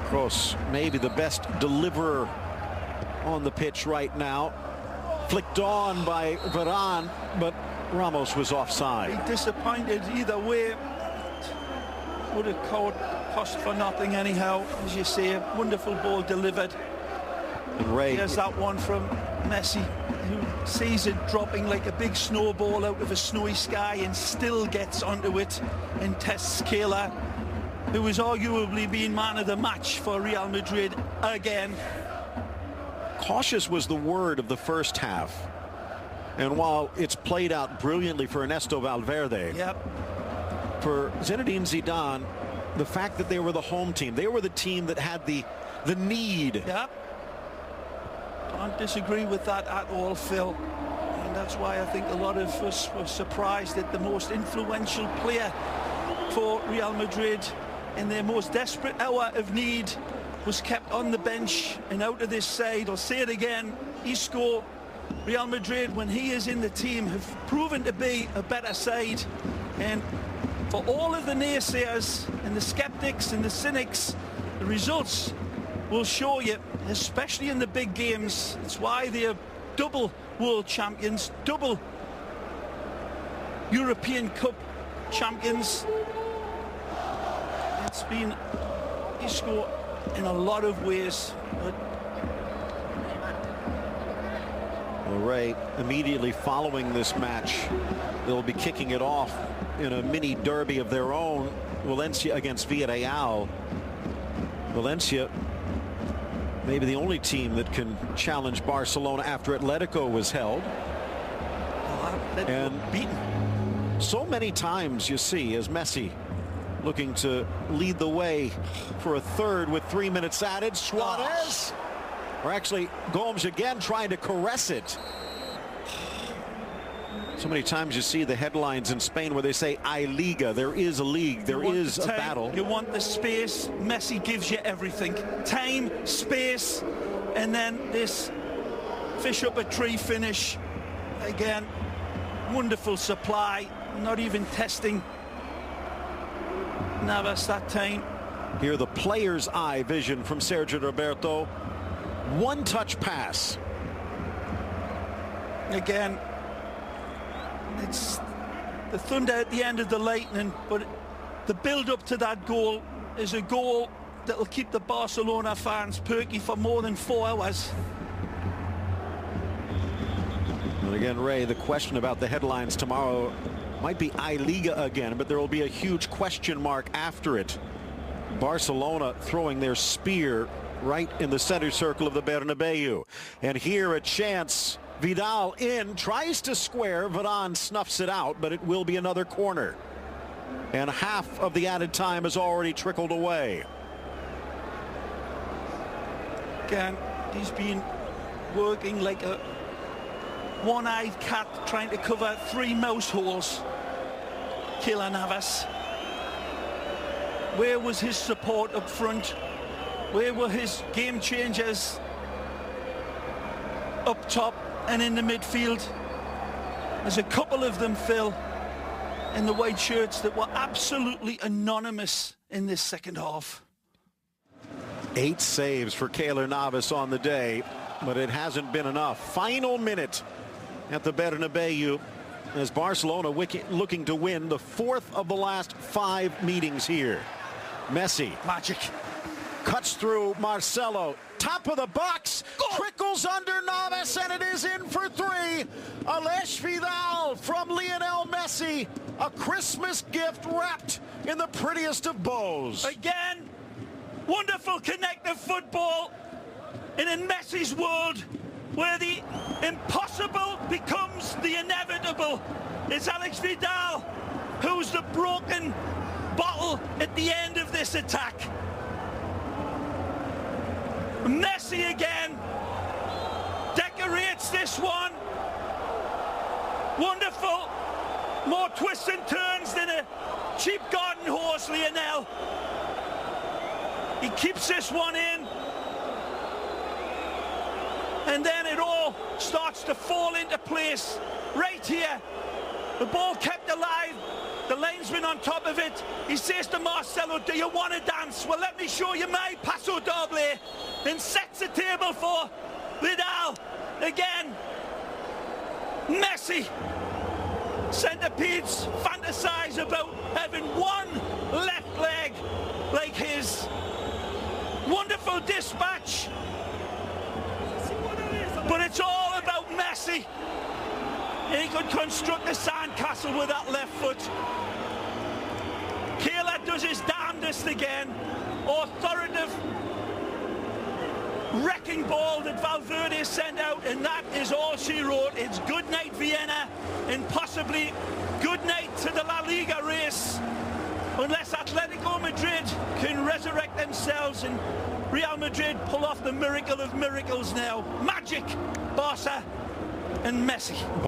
Kroos, maybe the best deliverer on the pitch right now. Flicked on by Varane, but Ramos was offside. Be disappointed either way. Would have cost for nothing anyhow. As you say, wonderful ball delivered. And Ray, here's that one from Messi, who sees it dropping like a big snowball out of a snowy sky and still gets onto it and tests Kayla, who is arguably being man of the match for Real Madrid again. Cautious was the word of the first half. And while it's played out brilliantly for Ernesto Valverde, for Zinedine Zidane, the fact that they were the home team, they were the team that had the need. Can't disagree with that at all, Phil. And that's why I think a lot of us were surprised that the most influential player for Real Madrid in their most desperate hour of need was kept on the bench and out of this side. I'll say it again, Isco, Real Madrid, when he is in the team, have proven to be a better side. And for all of the naysayers and the skeptics and the cynics, the results will show you, especially in the big games. It's why they're double world champions, double European Cup champions. It's been Isco in a lot of ways. But well, Ray, immediately following this match, they'll be kicking it off in a mini derby of their own, Valencia against Villarreal. Valencia, maybe the only team that can challenge Barcelona after Atletico was held. And beaten so many times, you see, as Messi looking to lead the way for a third with 3 minutes added. Suarez, or actually Gomes again trying to caress it. So many times you see the headlines in Spain where they say I Liga. There is a league, there is a battle. You want the space. Messi gives you everything. Time, space, and then this fish up a tree finish. Again, wonderful supply, not even testing Navas that time. Here the player's eye vision from Sergio Roberto. One touch pass. Again, it's the thunder at the end of the lightning, but the build up to that goal is a goal that will keep the Barcelona fans perky for more than 4 hours. And again, Ray, the question about the headlines tomorrow might be I Liga again, but there will be a huge question mark after it. Barcelona throwing their spear right in the center circle of the Bernabeu. And here a chance. Vidal in, tries to square. Varane snuffs it out, but it will be another corner. and half of the added time has already trickled away. Again, he's been working like a one-eyed cat trying to cover 3 mouse holes. Keylor Navas. Where was his support up front? Where were his game changers up top and in the midfield? There's a couple of them, Phil, in the white shirts that were absolutely anonymous in this second half. 8 saves for Keylor Navas on the day, but it hasn't been enough. Final minute at the Bernabeu as Barcelona looking to win the 4th of the last 5 meetings here. Messi. Magic. Cuts through Marcelo. Top of the box. Goal. Trickles under Navas, and it is in for 3. Alex Vidal from Lionel Messi. A Christmas gift wrapped in the prettiest of bows. Again, wonderful connective football in Messi's world, where the impossible becomes the inevitable. It's Alex Vidal who's the broken bottle at the end of this attack. Messi again decorates this one. Wonderful. More twists and turns than a cheap garden horse, Lionel. He keeps this one in. And then it all starts to fall into place right here. The ball kept alive. The linesman on top of it. He says to Marcelo, do you want to dance? Well, let me show you my paso doble. And sets the table for Vidal. Again, Messi. Centipedes fantasize about having one left leg like his. Wonderful dispatch. But it's all about Messi. He could construct a sandcastle with that left foot. Keylor does his damnedest again. Authoritative wrecking ball that Valverde sent out, and that is all she wrote. It's good night Vienna, and possibly good night to the La Liga race, unless Atletico Madrid can resurrect themselves and Real Madrid pull off the miracle of miracles now. Magic, Barca and Messi.